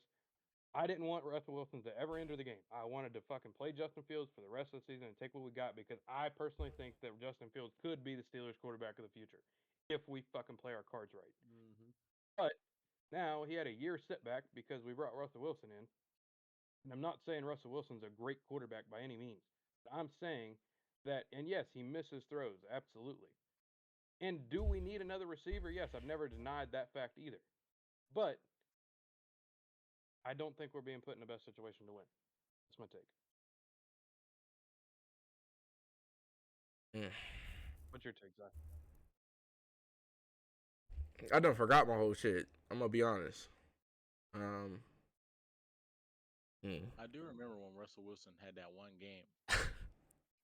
I didn't want Russell Wilson to ever enter the game. I wanted to fucking play Justin Fields for the rest of the season and take what we got because I personally think that Justin Fields could be the Steelers quarterback of the future if we fucking play our cards right. Mm-hmm. But now he had a year setback because we brought Russell Wilson in. And I'm not saying Russell Wilson's a great quarterback by any means. But I'm saying that, and yes, he misses throws, absolutely. And do we need another receiver? Yes, I've never denied that fact either. But I don't think we're being put in the best situation to win. That's my take. What's your take, Zach? I done forgot my whole shit. I'm gonna be honest. I do remember when Russell Wilson had that one game.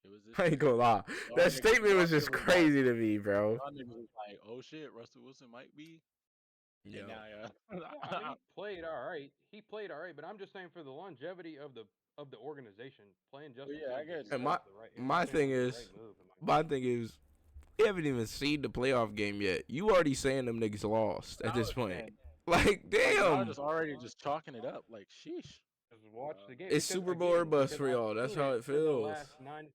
It was this I ain't gonna lie. Y'all That niggas- statement y'all was just niggas was crazy to me, bro. Y'all niggas was like, oh shit, Russell Wilson might be. Yeah. And now, Yeah, I mean, he played all right. He played all right, but I'm just saying for the longevity of the organization, playing Justin yeah, I Fields guess. is And the right. my thing the is, right move, in my my thing is, we haven't even seen the playoff game yet. You already saying them niggas lost at this point. Man, Like, y'all damn. just already just chalking it up. Like, sheesh. Just watch the game. It's because, Super Bowl or again, bust because for I've y'all. That's seen how it for the feels. last 9.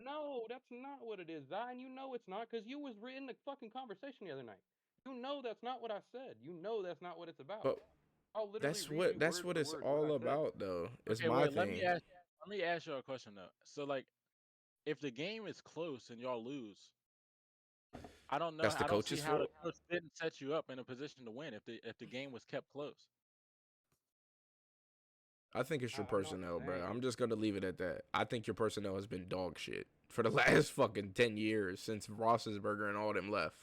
No, that's not what it is, Zion. You know it's not because you was in the fucking conversation the other night. You know that's not what I said. You know that's not what it's about. But I'll literally that's read what you that's word what for it's word all what I said. about, though. It's Okay, my wait, thing. let me ask y'all a question though. So like, if the game is close and y'all lose, I don't know. That's the I don't see coach's how the fault? coach didn't set you up in a position to win if the game was kept close. I think it's your I'm not personnel, bro. saying- I'm just gonna leave it at that. I think your personnel has been dog shit for the last fucking 10 years since Roethlisberger and all them left.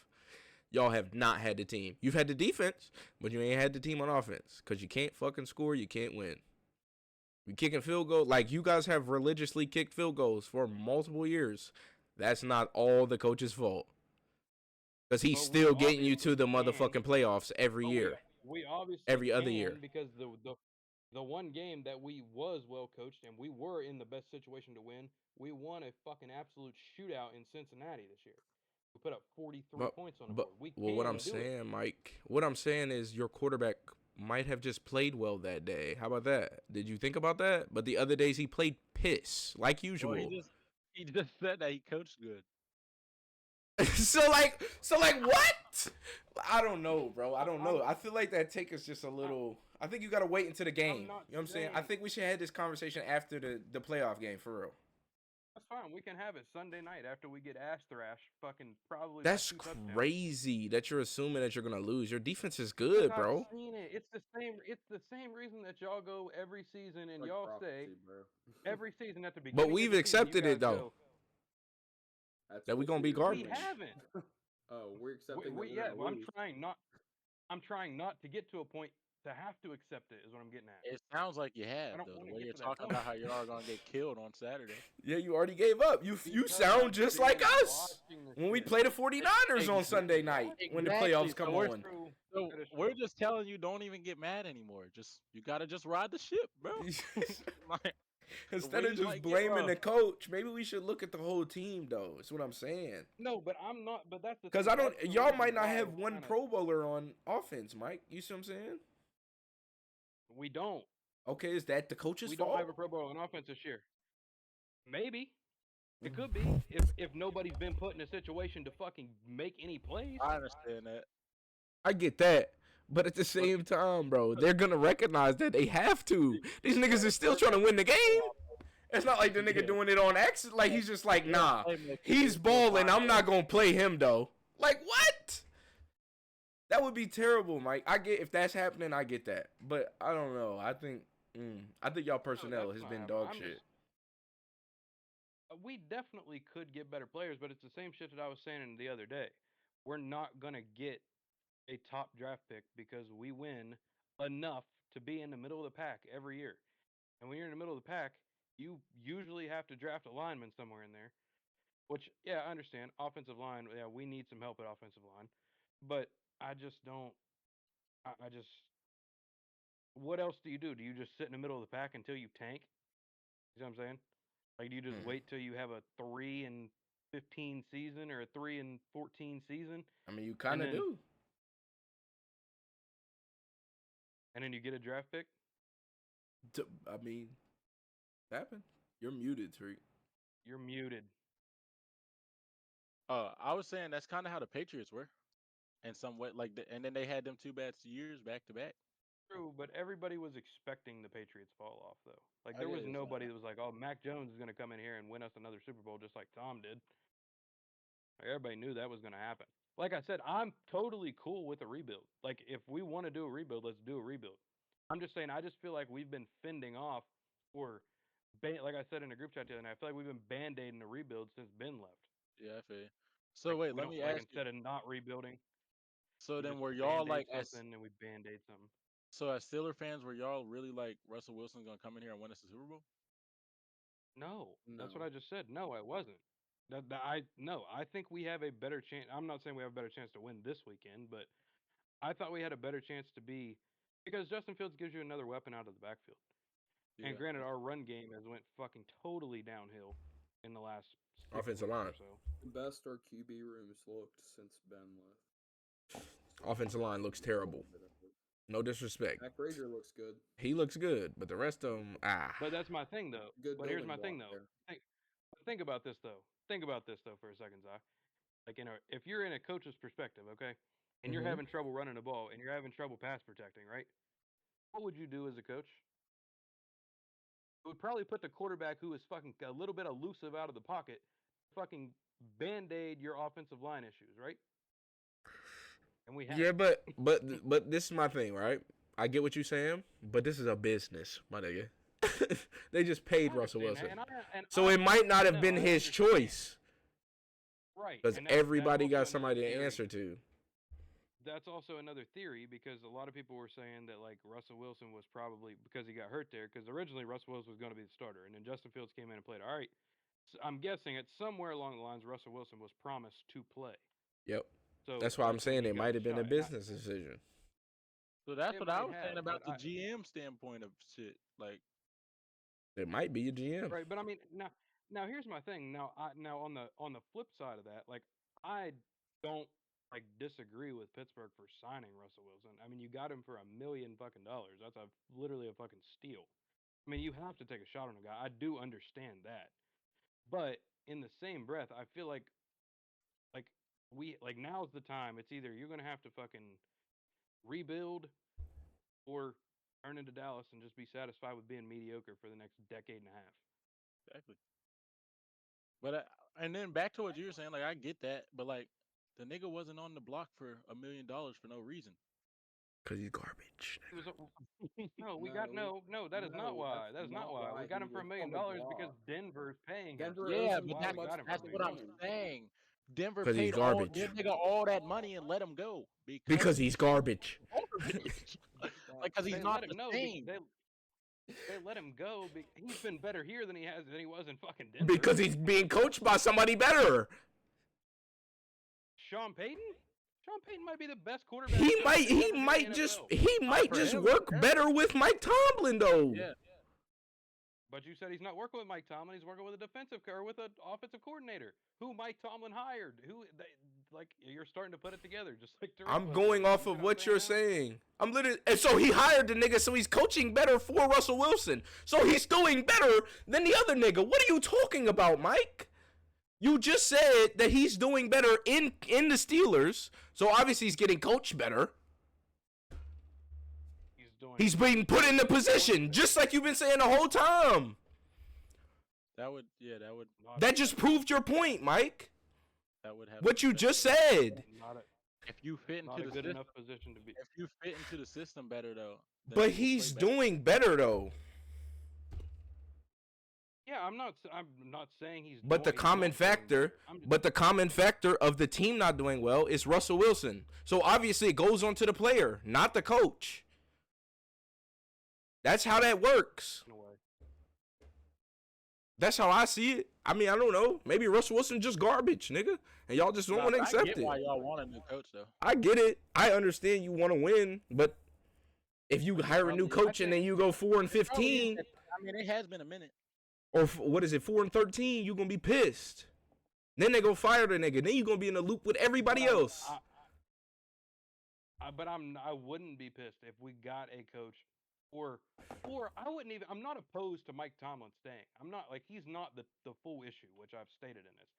Y'all have not had the team. You've had the defense, but you ain't had the team on offense because you can't fucking score. You can't win. You kicking field goals like you guys have religiously kicked field goals for multiple years. That's not all the coach's fault because he's But we still getting you to the obviously motherfucking playoffs every But year. we obviously Every other can year. because the one game that we was well coached and we were in the best situation to win, we won a fucking absolute shootout in Cincinnati this year. We put up 43 points on the board. Well, what I'm do it. saying, Mike, what I'm saying is your quarterback might have just played well that day. How about that? Did you think about that? But the other days he played piss like usual. Well, he just said that he coached good. so like what? I don't know, bro. I don't know. I feel like that take is just a little. I think you gotta wait until the game. You know not what I'm saying? I saying- think we should have this conversation after the playoff game for real. That's fine. We can have it Sunday night after we get ass thrashed. Fucking probably. by That's 2 touchdowns. crazy that you're assuming that you're gonna lose. Your defense is good, I've bro. seen it. It's the same reason that y'all go every season and Like y'all prophecy, say bro. every season at the beginning. But of we've the season, you accepted it, guys though. go, That's That we what gonna be you're garbage. We doing. haven't. Oh, we're accepting. We, that yeah, we're but gonna lose. I'm trying not to get to a point to have to accept it. Is what I'm getting at. It sounds like you I have don't though. wanna The way get you're to that talking point. about how you are gonna get killed on Saturday. Yeah, you already gave up. You Because sound I've just been like us watching this when we shit. play the 49ers on Sunday night when the Exactly. playoffs come So we're- on. True. So That is we're true. just telling you, don't even get mad anymore. You gotta just ride the ship, bro. Like, Instead of Raiders just might get blaming the rough. coach, maybe we should look at the whole team, though. That's what I'm saying. No, but I'm not. But that's the Because thing. I don't. That's the Y'all reason might not why have it's one kinda- Pro Bowler on offense, Mike. You see what I'm saying? We don't. Okay, is that the coach's We fault? don't have a Pro Bowl on offense this year. Maybe. It could be Mm. if nobody's been put in a situation to fucking make any plays. I understand that. I get that. But at the same time, bro, they're gonna recognize that they have to. These niggas is still trying to win the game. It's not like the nigga Yeah. doing it on accident. Like he's just like, nah, Playmaker. he's balling. I'm not gonna play him though. Like what? That would be terrible, Mike. I get if that's happening, I get that. But I don't know. I think y'all personnel that's has not been happening. dog I'm shit. just- We definitely could get better players, but it's the same shit that I was saying the other day. We're not gonna get a top draft pick because we win enough to be in the middle of the pack every year. And when you're in the middle of the pack, you usually have to draft a lineman somewhere in there. Which, yeah, I understand. Offensive line, yeah, we need some help at offensive line. But I just don't. I just. What else do you do? Do you just sit in the middle of the pack until you tank? You know what I'm saying? Like, do you just wait till you have a 3-15 season or a 3-14 season, I mean, you kind of then- do. and then you get a draft pick? I mean, happen. You're muted, Tariq. You're muted. I was saying that's kind of how the Patriots were, in some way. And then they had them 2 bad years back to back. True, but everybody was expecting the Patriots fall off, though. Like, I there get was it, nobody that was like, oh, Mac Jones is going to come in here and win us another Super Bowl just like Tom did. Like, everybody knew that was going to happen. Like I said, I'm totally cool with a rebuild. Like, if we want to do a rebuild, let's do a rebuild. I'm just saying, I just feel like we've been fending off or, like I said in a group chat the other night, I feel like we've been band-aiding the rebuild since Ben left. Yeah, I feel you. So Like, wait, we let don't- me like, ask you. instead of not rebuilding, So we then just were y'all Band-Aid like, something and we band-aid something. so as Steeler fans, were y'all really like Russell Wilson's gonna come in here and win us the Super Bowl? No, that's what No. I just said. No, I wasn't. I think we have a better chance. I'm not saying we have a better chance to win this weekend, but I thought we had a better chance to be because Justin Fields gives you another weapon out of the backfield. Yeah. And granted, our run game has went fucking totally downhill in the last 6 Offensive weeks or line. so. The best our QB room's looked since Ben left. Offensive line looks terrible. No disrespect. Mac Rager looks good. He looks good, but the rest of them, But that's my thing, though. Good But here's building my thing, block though. there. Think about this, though. Think about this, though, for a second, Zai. Like, if you're in a coach's perspective, okay, and you're Mhm. having trouble running the ball and you're having trouble pass protecting, right? What would you do as a coach? You would probably put the quarterback who is fucking a little bit elusive out of the pocket, fucking band-aid your offensive line issues, right? And we have. Yeah, but this is my thing, right? I get what you're saying, but this is a business, my nigga. They just paid I Russell understand Wilson, that, and so I- it might not have no, been I his understand. choice Right? because and that's everybody also got another somebody to theory. answer to. That's also another theory because a lot of people were saying that like Russell Wilson was probably because he got hurt there because originally Russell Wilson was going to be the starter and then Justin Fields came in and played. All right, so I'm guessing it's somewhere along the lines Russell Wilson was promised to play. Yep, So that's why I'm that's when saying he it got might his have been a shot. And I- business decision. So that's It what I might was saying have, about the but GM standpoint of shit. Like, It might be a GM. Right, but I mean now here's my thing. Now on the flip side of that, like I don't like disagree with Pittsburgh for signing Russell Wilson. I mean, you got him for $1 million fucking dollars. That's literally a fucking steal. I mean, you have to take a shot on a guy. I do understand that. But in the same breath, I feel like now's the time. It's either you're gonna have to fucking rebuild or turn into Dallas and just be satisfied with being mediocre for the next decade and a half. exactly. But and then back to what you were saying, like I get that, but like the nigga wasn't on the block for $1 million for no reason. Cause he's garbage. It was no, we got no. That is not No, why. that's That is not not why. why We got he him for $1 was million on the because block. Denver's paying Denver him. owes Yeah, him but Why we too much got him for that's $1 what I'm million. saying. Denver 'Cause he's paid all garbage. that nigga all that money and let him go Because he's garbage. like because he's They not let him the know. same. They let him go. He's been better here than he was in fucking Denver. Because he's being coached by somebody better. Sean Payton. Sean Payton might be the best quarterback. He coach might to ever be in the just NFL. he might for just him, work for him. better with Mike Tomlin though. Yeah. But you said he's not working with Mike Tomlin. He's working with a with an offensive coordinator who Mike Tomlin hired. Like you're starting to put it together, just like Terrell I'm was going doing. off You of see what I'm you're now? saying. I'm literally, and so he hired the nigga, so he's coaching better for Russell Wilson. So he's doing better than the other nigga. What are you talking about, Mike? You just said that he's doing better in the Steelers, so obviously he's getting coached better. He's being put in the position, just like you've been saying the whole time. That would. That just proved your point, Mike. That would have What you effect. just said. If you fit Not into a the good system, enough position to be. if you fit into the system better though. then But you will play he's better. doing better though. Yeah, I'm not saying he's. But the he's not common doing factor, better. I'm just- but the common factor of the team not doing well is Russell Wilson. So obviously it goes on to the player, not the coach. That's how that works. in a way. That's how I see it. I mean, I don't know. Maybe Russell Wilson just garbage, nigga, and y'all just don't Nah, want to I accept get it. why y'all want a new coach though. I get it. I understand you want to win, but if you hire a new Probably- I coach and think- then you go 4-15, Probably is. I mean, it has been a minute. or what is it, 4-13, you gonna be pissed. Then they go fire the nigga. Then you gonna be in the loop with everybody else. But I wouldn't be pissed if we got a coach, or I wouldn't even. I'm not opposed to Mike Tomlin staying. I'm not like he's not the full issue, which I've stated in this.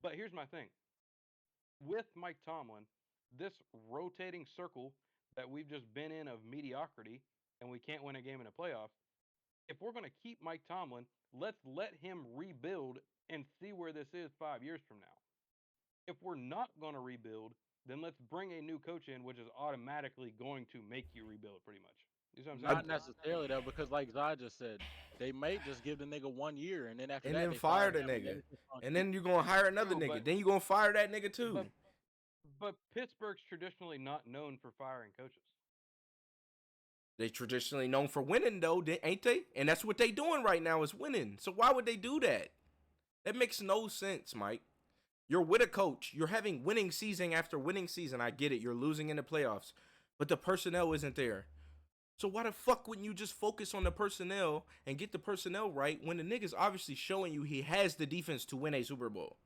But here's my thing. With Mike Tomlin, this rotating circle that we've just been in of mediocrity, and we can't win a game in a playoff. If we're going to keep Mike Tomlin, let's let him rebuild and see where this is 5 years from now. If we're not going to rebuild, then let's bring a new coach in, which is automatically going to make you rebuild pretty much. You see what I'm saying? Not necessarily though, because like Zai just said, they may just give the nigga 1 year, and then after And that then they fire the him, and nigga. then it's just gonna And then you're gonna hire another True, nigga. but- Then you're gonna fire that nigga too. But Pittsburgh's traditionally not known for firing coaches. They traditionally known for winning though, ain't they? And that's what they doing right now is winning. So why would they do that? That makes no sense, Mike. You're with a coach. You're having winning season after winning season. I get it. You're losing in the playoffs. But the personnel isn't there. So why the fuck wouldn't you just focus on the personnel and get the personnel right when the nigga's obviously showing you he has the defense to win a Super Bowl?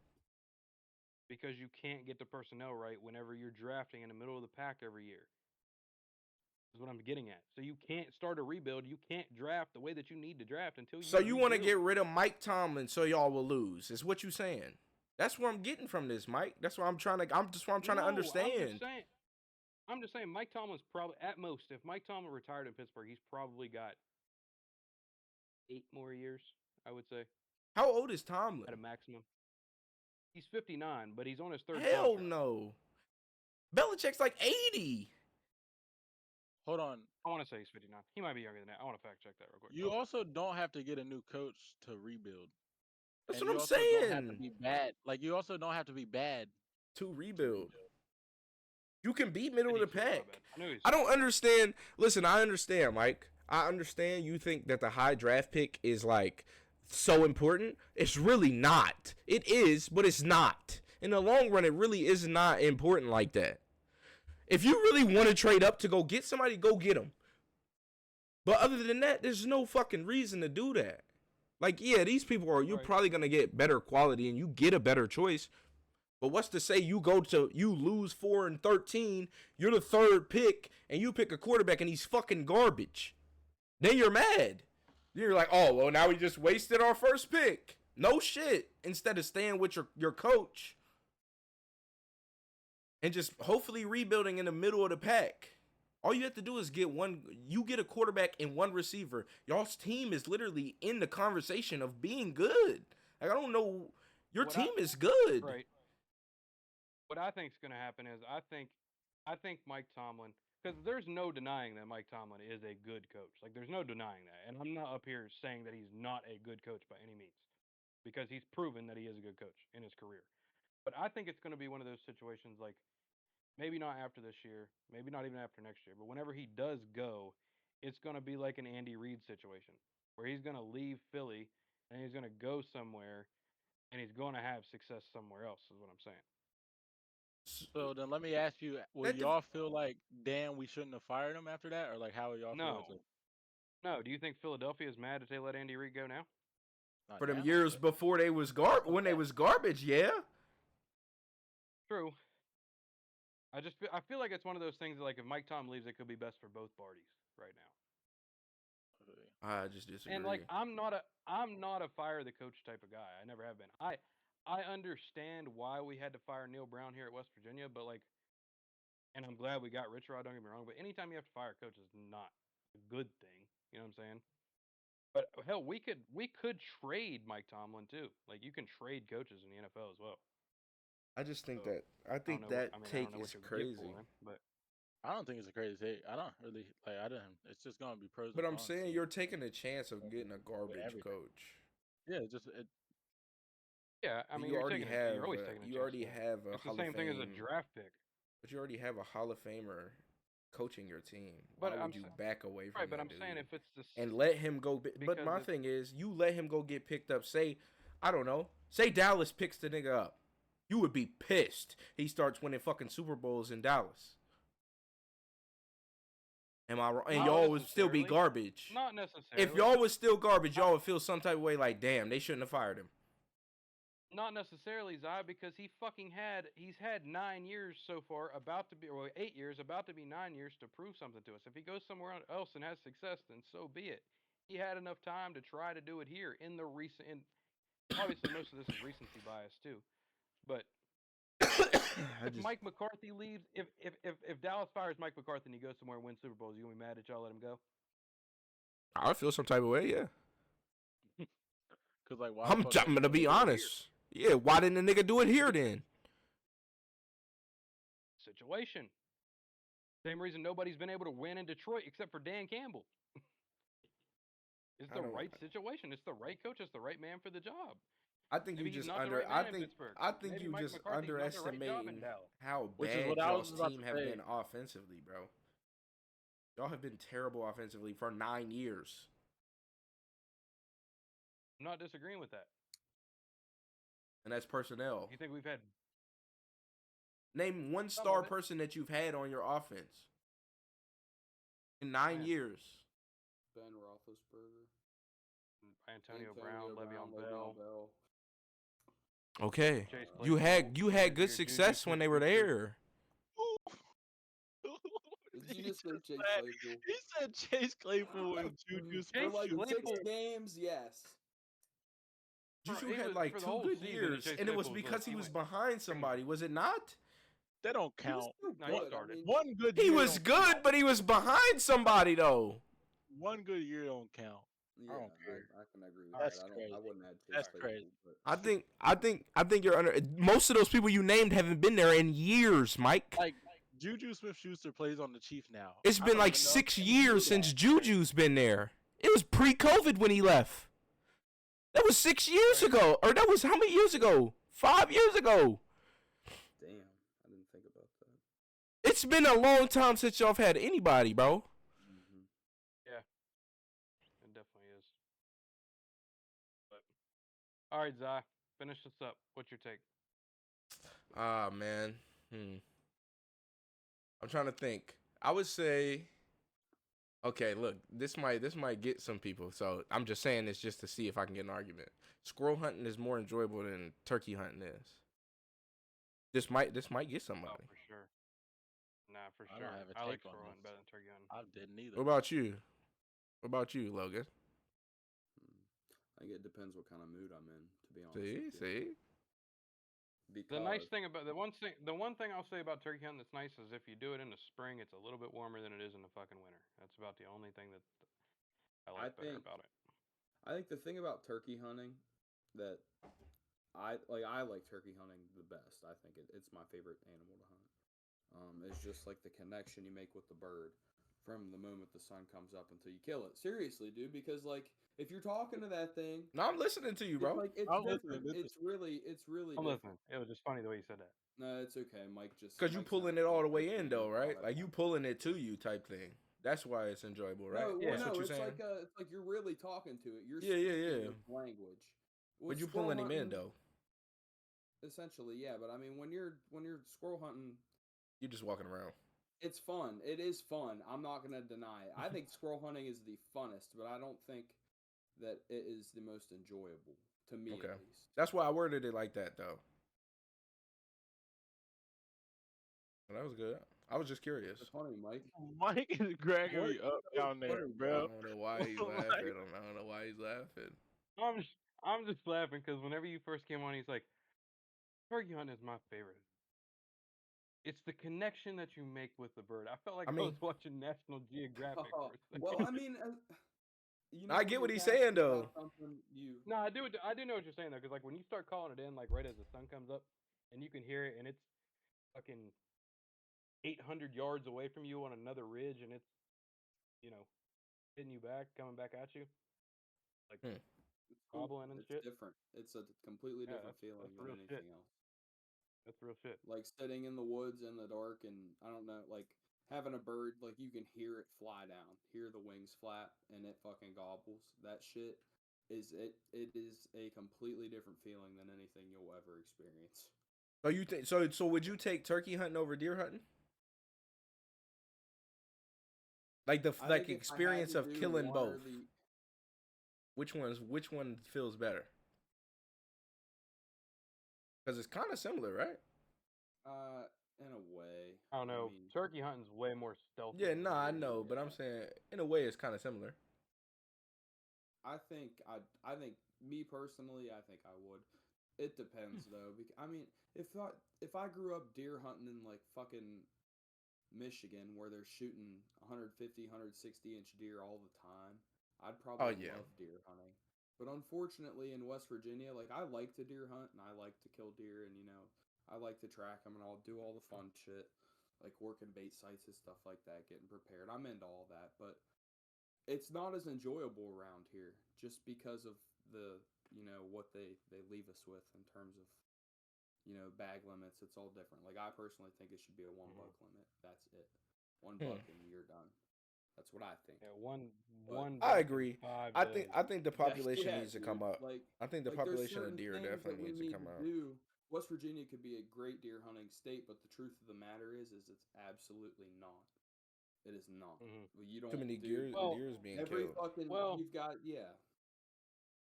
Because you can't get the personnel right whenever you're drafting in the middle of the pack every year. Is what I'm getting at. So you can't start a rebuild. You can't draft the way that you need to draft until you. So you want to rebuild. get rid of Mike Tomlin so y'all will lose? Is what you saying? That's where I'm getting from this, Mike. That's what I'm trying to. I'm just trying to No, understand. I'm just saying Mike Tomlin's probably at most. If Mike Tomlin retired in Pittsburgh, he's probably got 8 more years. I would say How old is Tomlin? at a maximum. He's 59, but he's on his third. Hell contract. no. Belichick's like 80. Hold on. I want to say he's 59. He might be younger than that. I want to fact check that real quick. You also don't have to get a new coach to rebuild. That's And what you I'm also don't have to saying. be bad. Like you also don't have to be bad. To rebuild. You can beat middle of the 52, my pack. bad. I knew he was I don't understand. Listen, I understand, Mike. I understand you think that the high draft pick is like so important. It's really not. It is, but it's not. In the long run, it really is not important like that. If you really want to trade up to go get somebody, go get them. But other than that, there's no fucking reason to do that. Like, yeah, these people are, you're Right. probably going to get better quality and you get a better choice. But what's to say you lose 4-13, you're the third pick, and you pick a quarterback and he's fucking garbage. Then you're mad. Then you're like, oh, well, now we just wasted our first pick. No shit. Instead of staying with your coach and just hopefully rebuilding in the middle of the pack. All you have to do is get a quarterback and one receiver. Y'all's team is literally in the conversation of being good. Like, I don't know. Your What team I- is good. Right. What I think is going to happen is I think Mike Tomlin, because there's no denying that Mike Tomlin is a good coach. Like there's no denying that, and I'm not up here saying that he's not a good coach by any means, because he's proven that he is a good coach in his career. But I think it's going to be one of those situations like maybe not after this year, maybe not even after next year, but whenever he does go, it's going to be like an Andy Reid situation where he's going to leave Philly and he's going to go somewhere and he's going to have success somewhere else, is what I'm saying. So then let me ask you: will That def- y'all feel like, damn, we shouldn't have fired him after that, or like how y'all feel? No. No, do you think Philadelphia is mad that they let Andy Reid go now? Not For them now, years but- before they was when they was garbage, yeah. True. I feel like it's one of those things that, like, if Mike Tom leaves, it could be best for both parties right now. I just disagree. And like, I'm not a fire the coach type of guy. I never have been. I understand why we had to fire Neil Brown here at West Virginia, but like, and I'm glad we got Rich Rod. Don't get me wrong, but anytime you have to fire a coach is not a good thing. You know what I'm saying? But hell, we could trade Mike Tomlin too. Like, you can trade coaches in the NFL as well. I just think So, that I think don't know that what, I mean, I take don't know what is you'll get crazy. for him, but I don't think it's a crazy take. I don't really like. I didn't. It's just gonna be pros. But and I'm cons saying to you're it. taking a chance of getting a garbage everything. coach. Yeah, it's just it. yeah, I But mean, you you're already taking have you're always taking a you chance already to win. have a It's the Hall same of thing as a Fame, draft pick. but you already have a Hall of Famer coaching your team. But Why I'm would you sa- back away from Right, but that I'm saying dude if it's the and let him go? But because my it's thing is, you let him go get picked up. Say, I don't know. Say Dallas picks the nigga up. You would be pissed. He starts winning fucking Super Bowls in Dallas. Am I wrong? And Not y'all would still be necessarily. garbage. Not necessarily. If y'all was still garbage, y'all would feel some type of way like, damn, they shouldn't have fired him. Not necessarily, Zai, because he's had 9 years so far, about to be, or 8 years, about to be 9 years to prove something to us. If he goes somewhere else and has success, then so be it. He had enough time to try to do it here in the recent. And obviously, most of this is recency bias too. But if Mike McCarthy leaves, if Dallas fires Mike McCarthy and he goes somewhere and wins Super Bowls, you gonna be mad that y'all let him go? I would feel some type of way, yeah. Cause like, why I'm the fuck gonna be do it here? honest. Yeah, why didn't the nigga do it here then? Situation. Same reason nobody's been able to win in Detroit except for Dan Campbell. It's I the don't- right situation. It's the right coach. It's the right man for the job. I think Maybe you he's just not the under. right man I in think Pittsburgh. I think Maybe you Mike just McCarthy's not the right job in underestimating Dallas. how Which is bad what I was y'all's about team to have say. been offensively, bro. Y'all have been terrible offensively for 9 years. I'm not disagreeing with that. And that's personnel. You think we've had Name one Some star of it. person that you've had on your offense in 9 Man. years. Ben Roethlisberger, Antonio Brown, Le'Veon Bell, Okay. Chase You Claypool, had your good Juju success when they were Smith-Schuster. there. Did you just say Chase said- Claypool? He said Chase Claypool and Juju For Chase like Claypool- 6 games, yes. Juju It had was- like for the 2 whole good season, years, Chase and it was Claypool was because he he was went behind somebody, was it not? That don't He was count. still No, he good. I started. mean, One good. He year was don't good, count. but he was behind somebody though. One good year don't count. yeah, don't care. I can agree with That's that. I crazy. wouldn't add Chase That's Claypool, crazy. but I think you're under. Most of those people you named haven't been there in years, Mike. Like Juju Smith-Schuster plays on the Chiefs now. It's I been don't like even know 6 if they do years since that. Juju's been there. It was pre-COVID when he left. That was 6 years ago, or that was how many years ago? 5 years ago. damn, I didn't think about that. It's been a long time since y'all have had anybody, bro. Mm-hmm. It definitely is. But all right, Zai, finish this up. What's your take? Ah, man. I'm trying to think. I would say, okay, look, this might get some people. So I'm just saying this just to see if I can get an argument. Squirrel hunting is more enjoyable than turkey hunting is. This might get Oh, somebody. for sure. Nah, for I sure. don't have a I like take on squirrel hunting this. better than turkey hunting. I didn't either. What about you? What about you, Logan? I think it depends what kind of mood I'm in, to be honest. See, with you. see. The nice Because thing about the one thing I'll say about turkey hunting that's nice is if you do it in the spring, it's a little bit warmer than it is in the fucking winter. That's about the only thing that I like better think- about it. I think the thing about turkey hunting that I like turkey hunting the best. I think it's my favorite animal to hunt. It's just like the connection you make with the bird from the moment the sun comes up until you kill it. Seriously, dude, because like if you're talking to that thing, No, I'm listening to you, bro. it's I'm different. listening. It's really I'm different. listening. It was just funny the way you said that. No, it's okay. Mike just Because you Mike's pulling never it all the talked way to in, me though, about right? it. Like you pulling it to you type thing. That's why it's enjoyable, right? No, Yeah. well, That's no, what you're it's saying. it's like you're really talking to it. You're Yeah, yeah, speaking yeah. its language. But With you squirrel pulling him in hunting, though. Essentially, yeah. But I mean, when you're squirrel hunting, You're just walking around. It's fun. It is fun. I'm not gonna deny it. I think squirrel hunting is the funnest, but I don't think that it is the most enjoyable to me, Okay. at least. That's why I worded it like that, though. Well, that was good. I was just curious. It's funny, Mike. Mike is cracking me What? up down there, Funny, I bro. don't know why he's Like, laughing. I don't know why he's laughing. I'm just laughing because whenever you first came on, he's like, turkey hunting is my favorite. It's the connection that you make with the bird. I felt like I I mean- was watching National Geographic for a second. Well, I mean, you know, I when get what you're he's passionate saying, though. about something, you No, I do know what you're saying though, because like when you start calling it in, like right as the sun comes up, and you can hear it, and it's fucking 800 yards away from you on another ridge, and it's, you know, hitting you back, coming back at you, like Hmm. it's cool. gobbling and It's shit. different. It's a completely Yeah, different feeling that's than real anything shit. else. That's real shit. Like sitting in the woods in the dark, and I don't know, like having a bird, like you can hear it fly down, hear the wings flap, and it fucking gobbles. That shit is it. It is a completely different feeling than anything you'll ever experience. So you think so would you take turkey hunting over deer hunting? Like the I like think if I had experience to of do killing one or both. the- Which one feels better? Because it's kind of similar, right? in a way. I don't know. mean, Turkey hunting's way more stealthy. Yeah, than no, I deer know, hunting. but I'm saying in a way it's kind of similar. I think me personally, I think I would. It depends though. I mean, if I grew up deer hunting in like fucking Michigan where they're shooting 150, 160-inch deer all the time, I'd probably yeah. love deer hunting. But unfortunately in West Virginia, like I like to deer hunt and I like to kill deer and I like to track them and I'll do all the fun shit like working bait sites and stuff like that, getting prepared. I'm into all that, but it's not as enjoyable around here just because of the what they leave us with in terms of bag limits. It's all different. Like I personally think it should be a one buck limit. That's it. One buck and you're done. That's what I think. Yeah, one But- buck I in agree. 5 I days. think the population Yeah, needs to dude. come up. Like I think the there's population of certain deer things that definitely we needs to need come to out. do. West Virginia could be a great deer hunting state, but the truth of the matter is it's absolutely not. It is not. Mhm. Well, you don't Too many do Well, deers being every killed. fucking. Well, You've got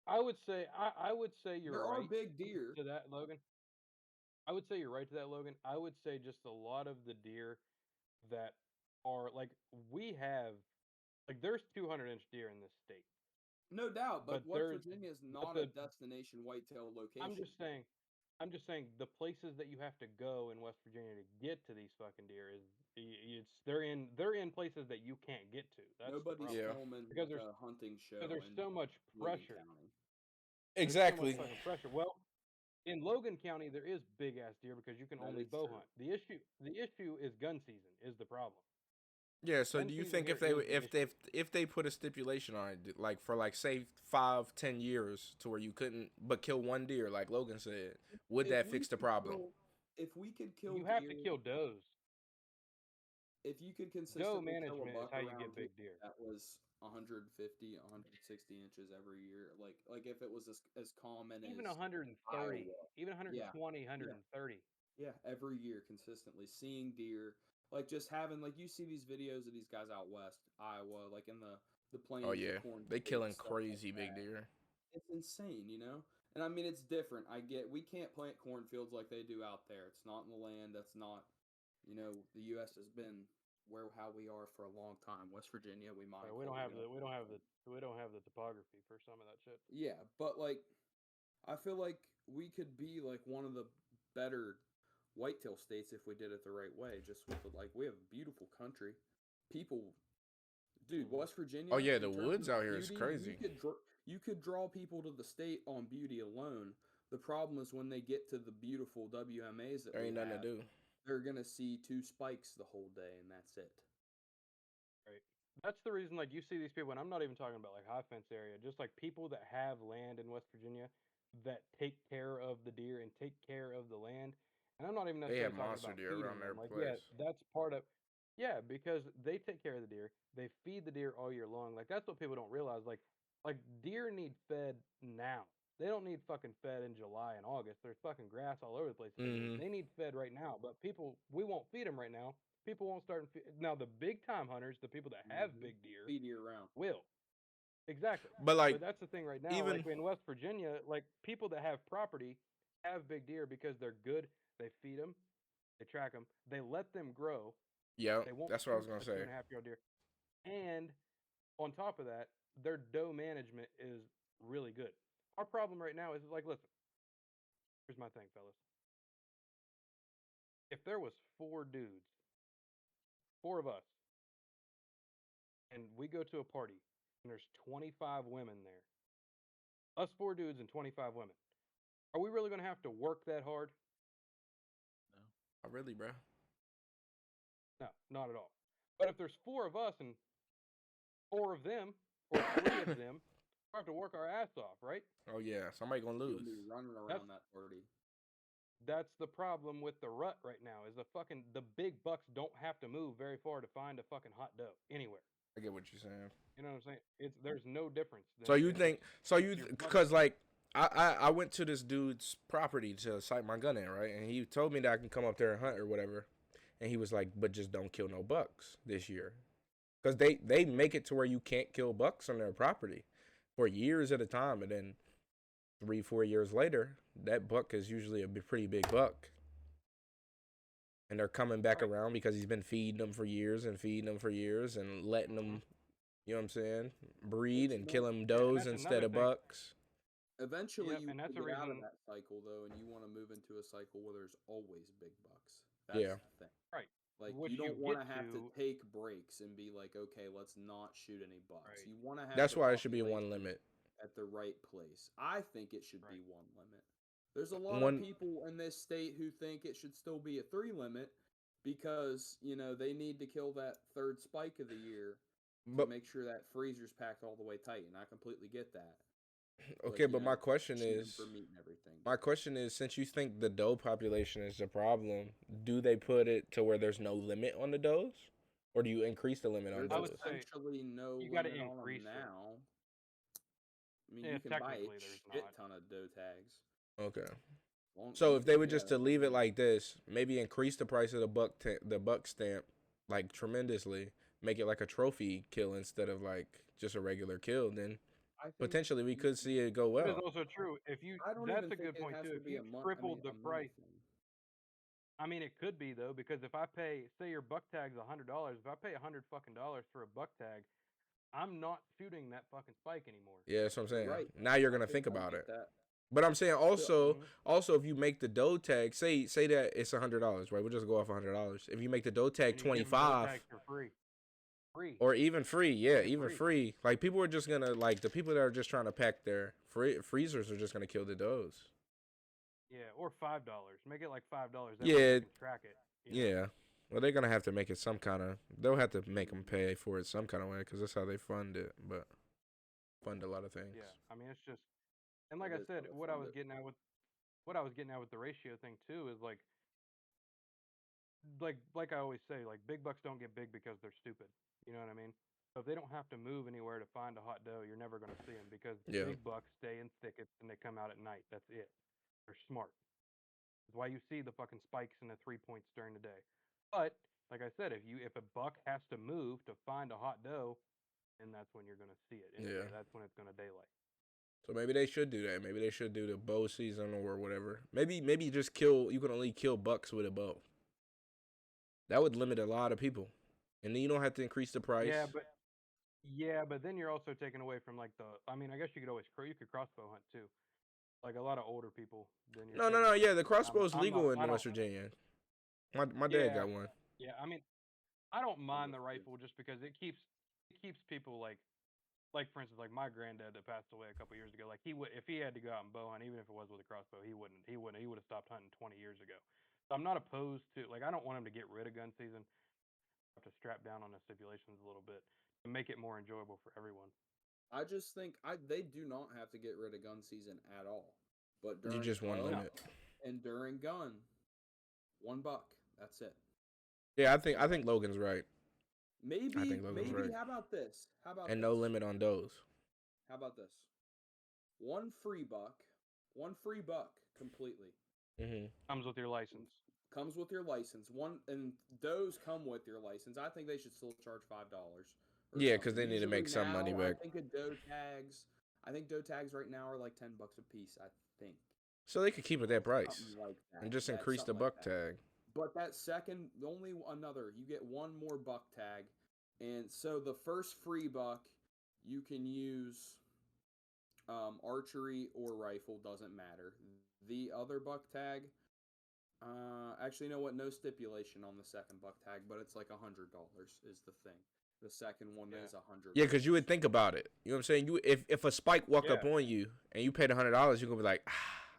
I would say you're There are right big deer. to that, Logan. I would say you're right to that, Logan. I would say just a lot of the deer that are like we have, like there's 200-inch deer in this state. No doubt, but But West there's- Virginia is but not a destination whitetail location. I'm just saying the places that you have to go in West Virginia to get to these fucking deer is they're in places that you can't get to. That's Nobody's the problem. filming Because like a hunting show Because there's in so much Logan pressure. County. There's so much Exactly. fucking pressure. Well, in Logan County there is big ass deer because you can That only is bow true. hunt. The issue is gun season is the problem. Yeah, so Gun do you season think here is the issue. if they put a stipulation on it, like for like say 5-10 years to where you couldn't but kill one deer, like Logan said, would If that we fix the could problem? if we could kill You have deer, to kill does. if you could Doe consistently kill a management is buck how you around get here big deer. that was 150, 160 inches every year, like if it was as common Even as 130, Iowa. even 120, 130. Yeah, every year consistently seeing deer, like just having like you see these videos of these guys out west, Iowa, like in the plains. Oh the yeah, corn they states, killing stuff like crazy big that. deer. It's insane. And I mean it's different. I get we can't plant cornfields like they do out there. It's not in the land. That's not. The U.S. has been how we are for a long time. West Virginia, we might. We don't have the topography for some of that shit. Yeah, but like, I feel like we could be like one of the better whitetail states if we did it the right way. Just with we have a beautiful country, people. Dude, West Virginia. Oh yeah, in the terms woods of out here is beauty, crazy. You could draw people to the state on beauty alone. The problem is when they get to the beautiful WMAs that There we ain't nothing have, to do. they're gonna see 2 spikes the whole day, and that's it. Right. That's the reason, like, you see these people, and I'm not even talking about, like, high fence area, just, like, people that have land in West Virginia that take care of the deer and take care of the land. And I'm not even They necessarily have talking monster about deer feeding around their them. Like, yeah, place. that's part of, yeah, because they take care of the deer. They feed the deer all year long. Like, that's what people don't realize. Like deer need fed now. They don't need fucking fed in July and August. There's fucking grass all over the place. Mhm. They need fed right now. But we won't feed them right now. People won't start. Now the big time hunters, the people that have Mhm. big deer, Feed year round. will. Exactly. But like But that's the thing right now. even Like in West Virginia, like people that have property have big deer because they're good. They feed them, they track them, they let them grow. yeah, They won't that's what I was shoot gonna a say. 2.5-year-old deer. And on top of that, their doe management is really good. Our problem right now is like, listen, here's my thing, fellas. If there was 4 dudes, 4 of us, and we go to a party and there's 25 women there, us 4 dudes and 25 women, are we really going to have to work that hard? Not really, bro. No, not at all. But if there's 4 of us and 4 of them, or 3 of them, we have to work our ass off, right? Oh yeah, somebody gonna You'll lose. be running around that party. That's the problem with the rut right now. Is the big bucks don't have to move very far to find a fucking hot doe anywhere. I get what you're saying. You know what I'm saying? There's no difference. So you than think? just So you your buck- because like I went to this dude's property to sight my gun in, right? And he told me that I can come up there and hunt or whatever. And he was like, but just don't kill no bucks this year, because they make it to where you can't kill bucks on their property for years at a time, and then 3-4 years later, that buck is usually a pretty big buck. And they're coming back Right. around because he's been feeding them for years and feeding them for years and letting them, you know what I'm saying, breed It's and not- killing and does that's instead another of thing. bucks. Eventually, Yep, you and that's will the get out of reason- that cycle though, and you want to move into a cycle where there's always big bucks. Yeah. That's the thing. Right. Like Which you don't you want get to have to to- take breaks and be like, okay, let's not shoot any bucks. Right. You want to have. That's the why it should be one population limit. at the right place. I think it should be Right. one limit. There's a lot One- of people in this state who think it should still be a 3 limit because they need to kill that third spike of the year to But make sure that freezer's packed all the way tight, and I completely get that. okay, but my question shoot 'em is, for meat and everything. my question is, since you think the doe population is the problem, do they put it to where there's no limit on the does, or do you increase the limit on There's I would does? say essentially no you gotta limit on 'em increase it. now. I mean, Yeah, you can buy a technically there's shit not. ton of doe tags. Okay. Long- So you if they can- were just yeah, to leave it definitely. like this, maybe increase the price of the buck stamp like tremendously, make it like a trophy kill instead of like just a regular kill, then I think potentially we you could can- see it go That is well. also true. If you, I don't that's even a think good it point has too. to If be you a month. tripled the a money price, thing. I mean, it could be though, because if I pay, say your buck tag's $100, if I pay $100 fucking for a buck tag, I'm not shooting that fucking spike anymore. Yeah, that's what I'm saying. Right. Now you're I gonna think I about get it. that. But I'm saying also, Mhm. also if you make the doe tag, say that it's $100, right? We'll just go off $100. If you make the doe tag And you give 'em those 25 tags for free. Free. or even free, yeah, Yeah, even free. Like people are just gonna like the people that are just trying to pack their freezers are just gonna kill the does. Yeah, or $5. Make it like $5. That Yeah, way you can track it. you know? Yeah. Well, they're gonna have to make it some kind of. They'll have to make them pay for it some kind of way because that's how they fund it. But fund a lot of things. Yeah, I mean it's just, and like It I is said, how they what I fund was it. getting at with the ratio thing too is like I always say, like big bucks don't get big because they're stupid. You know what I mean? So if they don't have to move anywhere to find a hot doe, you're never going to see them because Yeah. big bucks stay in thickets and they come out at night. That's it. They're smart. That's why you see the fucking spikes and the 3 points during the day. But like I said, if a buck has to move to find a hot doe, then that's when you're going to see it. And Yeah. that's when it's going to daylight. So maybe they should do that. Maybe they should do the bow season or whatever. Maybe just kill. You can only kill bucks with a bow. That would limit a lot of people, and then you don't have to increase the price. Yeah, but then you're also taking away from like the. I mean, I guess you could always you could crossbow hunt too, like a lot of older people. Then you're No. taking- Yeah, the crossbow's I'm legal not- in I West don't- Virginia. My dad Yeah. got one. Yeah, I mean, I don't mind the Understood. rifle just because it keeps people like for instance, like my granddad that passed away a couple years ago. Like he would, if he had to go out and bow hunt, even if it was with a crossbow, he wouldn't. He would have stopped hunting 20 years ago. So I'm not opposed to like. I don't want him to get rid of gun season. Have to strap down on the stipulations a little bit to make it more enjoyable for everyone. I just think they do not have to get rid of gun season at all. But You during just want bow limit. and during gun, $1. That's it. Yeah, I think Logan's right. Maybe Logan's right. How about this? And no limit on those. How about this? 1 free buck 1 free buck completely. Mm-hmm. Comes with your license. Comes with your license. And those come with your license. I think they should still charge $5. Yeah, because they need to make some money back. I think I think doe tags right now are like $10 a piece. I think. So they could keep it that price Something like that. and just Yeah, increase the something like buck that. tag. But that second, only another, you get 1 more buck tag. And so the first free buck, you can use archery or rifle, doesn't matter. The other buck tag, actually, you know what? No stipulation on the second buck tag, but it's like $100 is the thing. The second one is $100. Yeah, because you would think about it. You know what I'm saying? You if a spike walk up on you and you paid $100, you're gonna be like,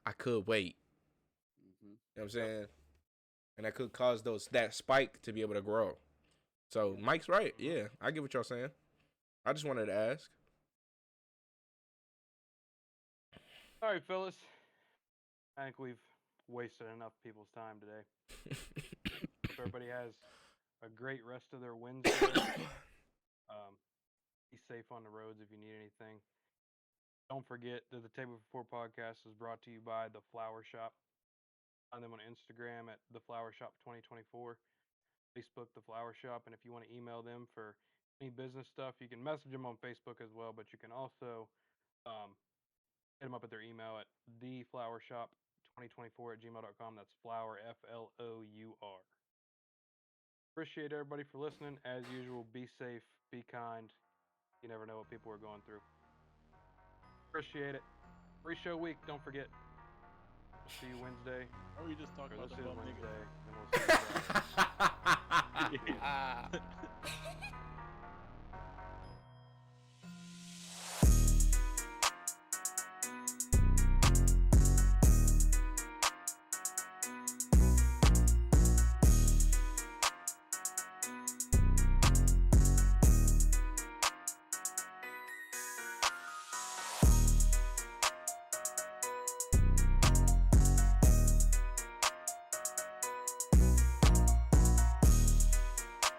I could wait. Mm-hmm. You know what I'm saying? And that could cause that spike to be able to grow. So Mike's right. Yeah, I get what y'all saying. I just wanted to ask. All right, fellas. I think we've wasted enough people's time today. Hope everybody has a great rest of their Wednesday. Be safe on the roads if you need anything. Don't forget that the Table for 4 podcast is brought to you by The Flower Shop. Find them on Instagram at The Flower Shop 2024, Facebook The Flower Shop, and if you want to email them for any business stuff, you can message them on Facebook as well, but you can also hit them up at their email at theflowershop2024@gmail.com. That's flower, FLOUR. Appreciate everybody for listening. As usual, be safe, be kind. You never know what people are going through. Appreciate it. Free show week, don't forget. We'll see you Wednesday. Or we just talk Or about this the is bum Wednesday. nigga. And we'll see you Friday. Yeah.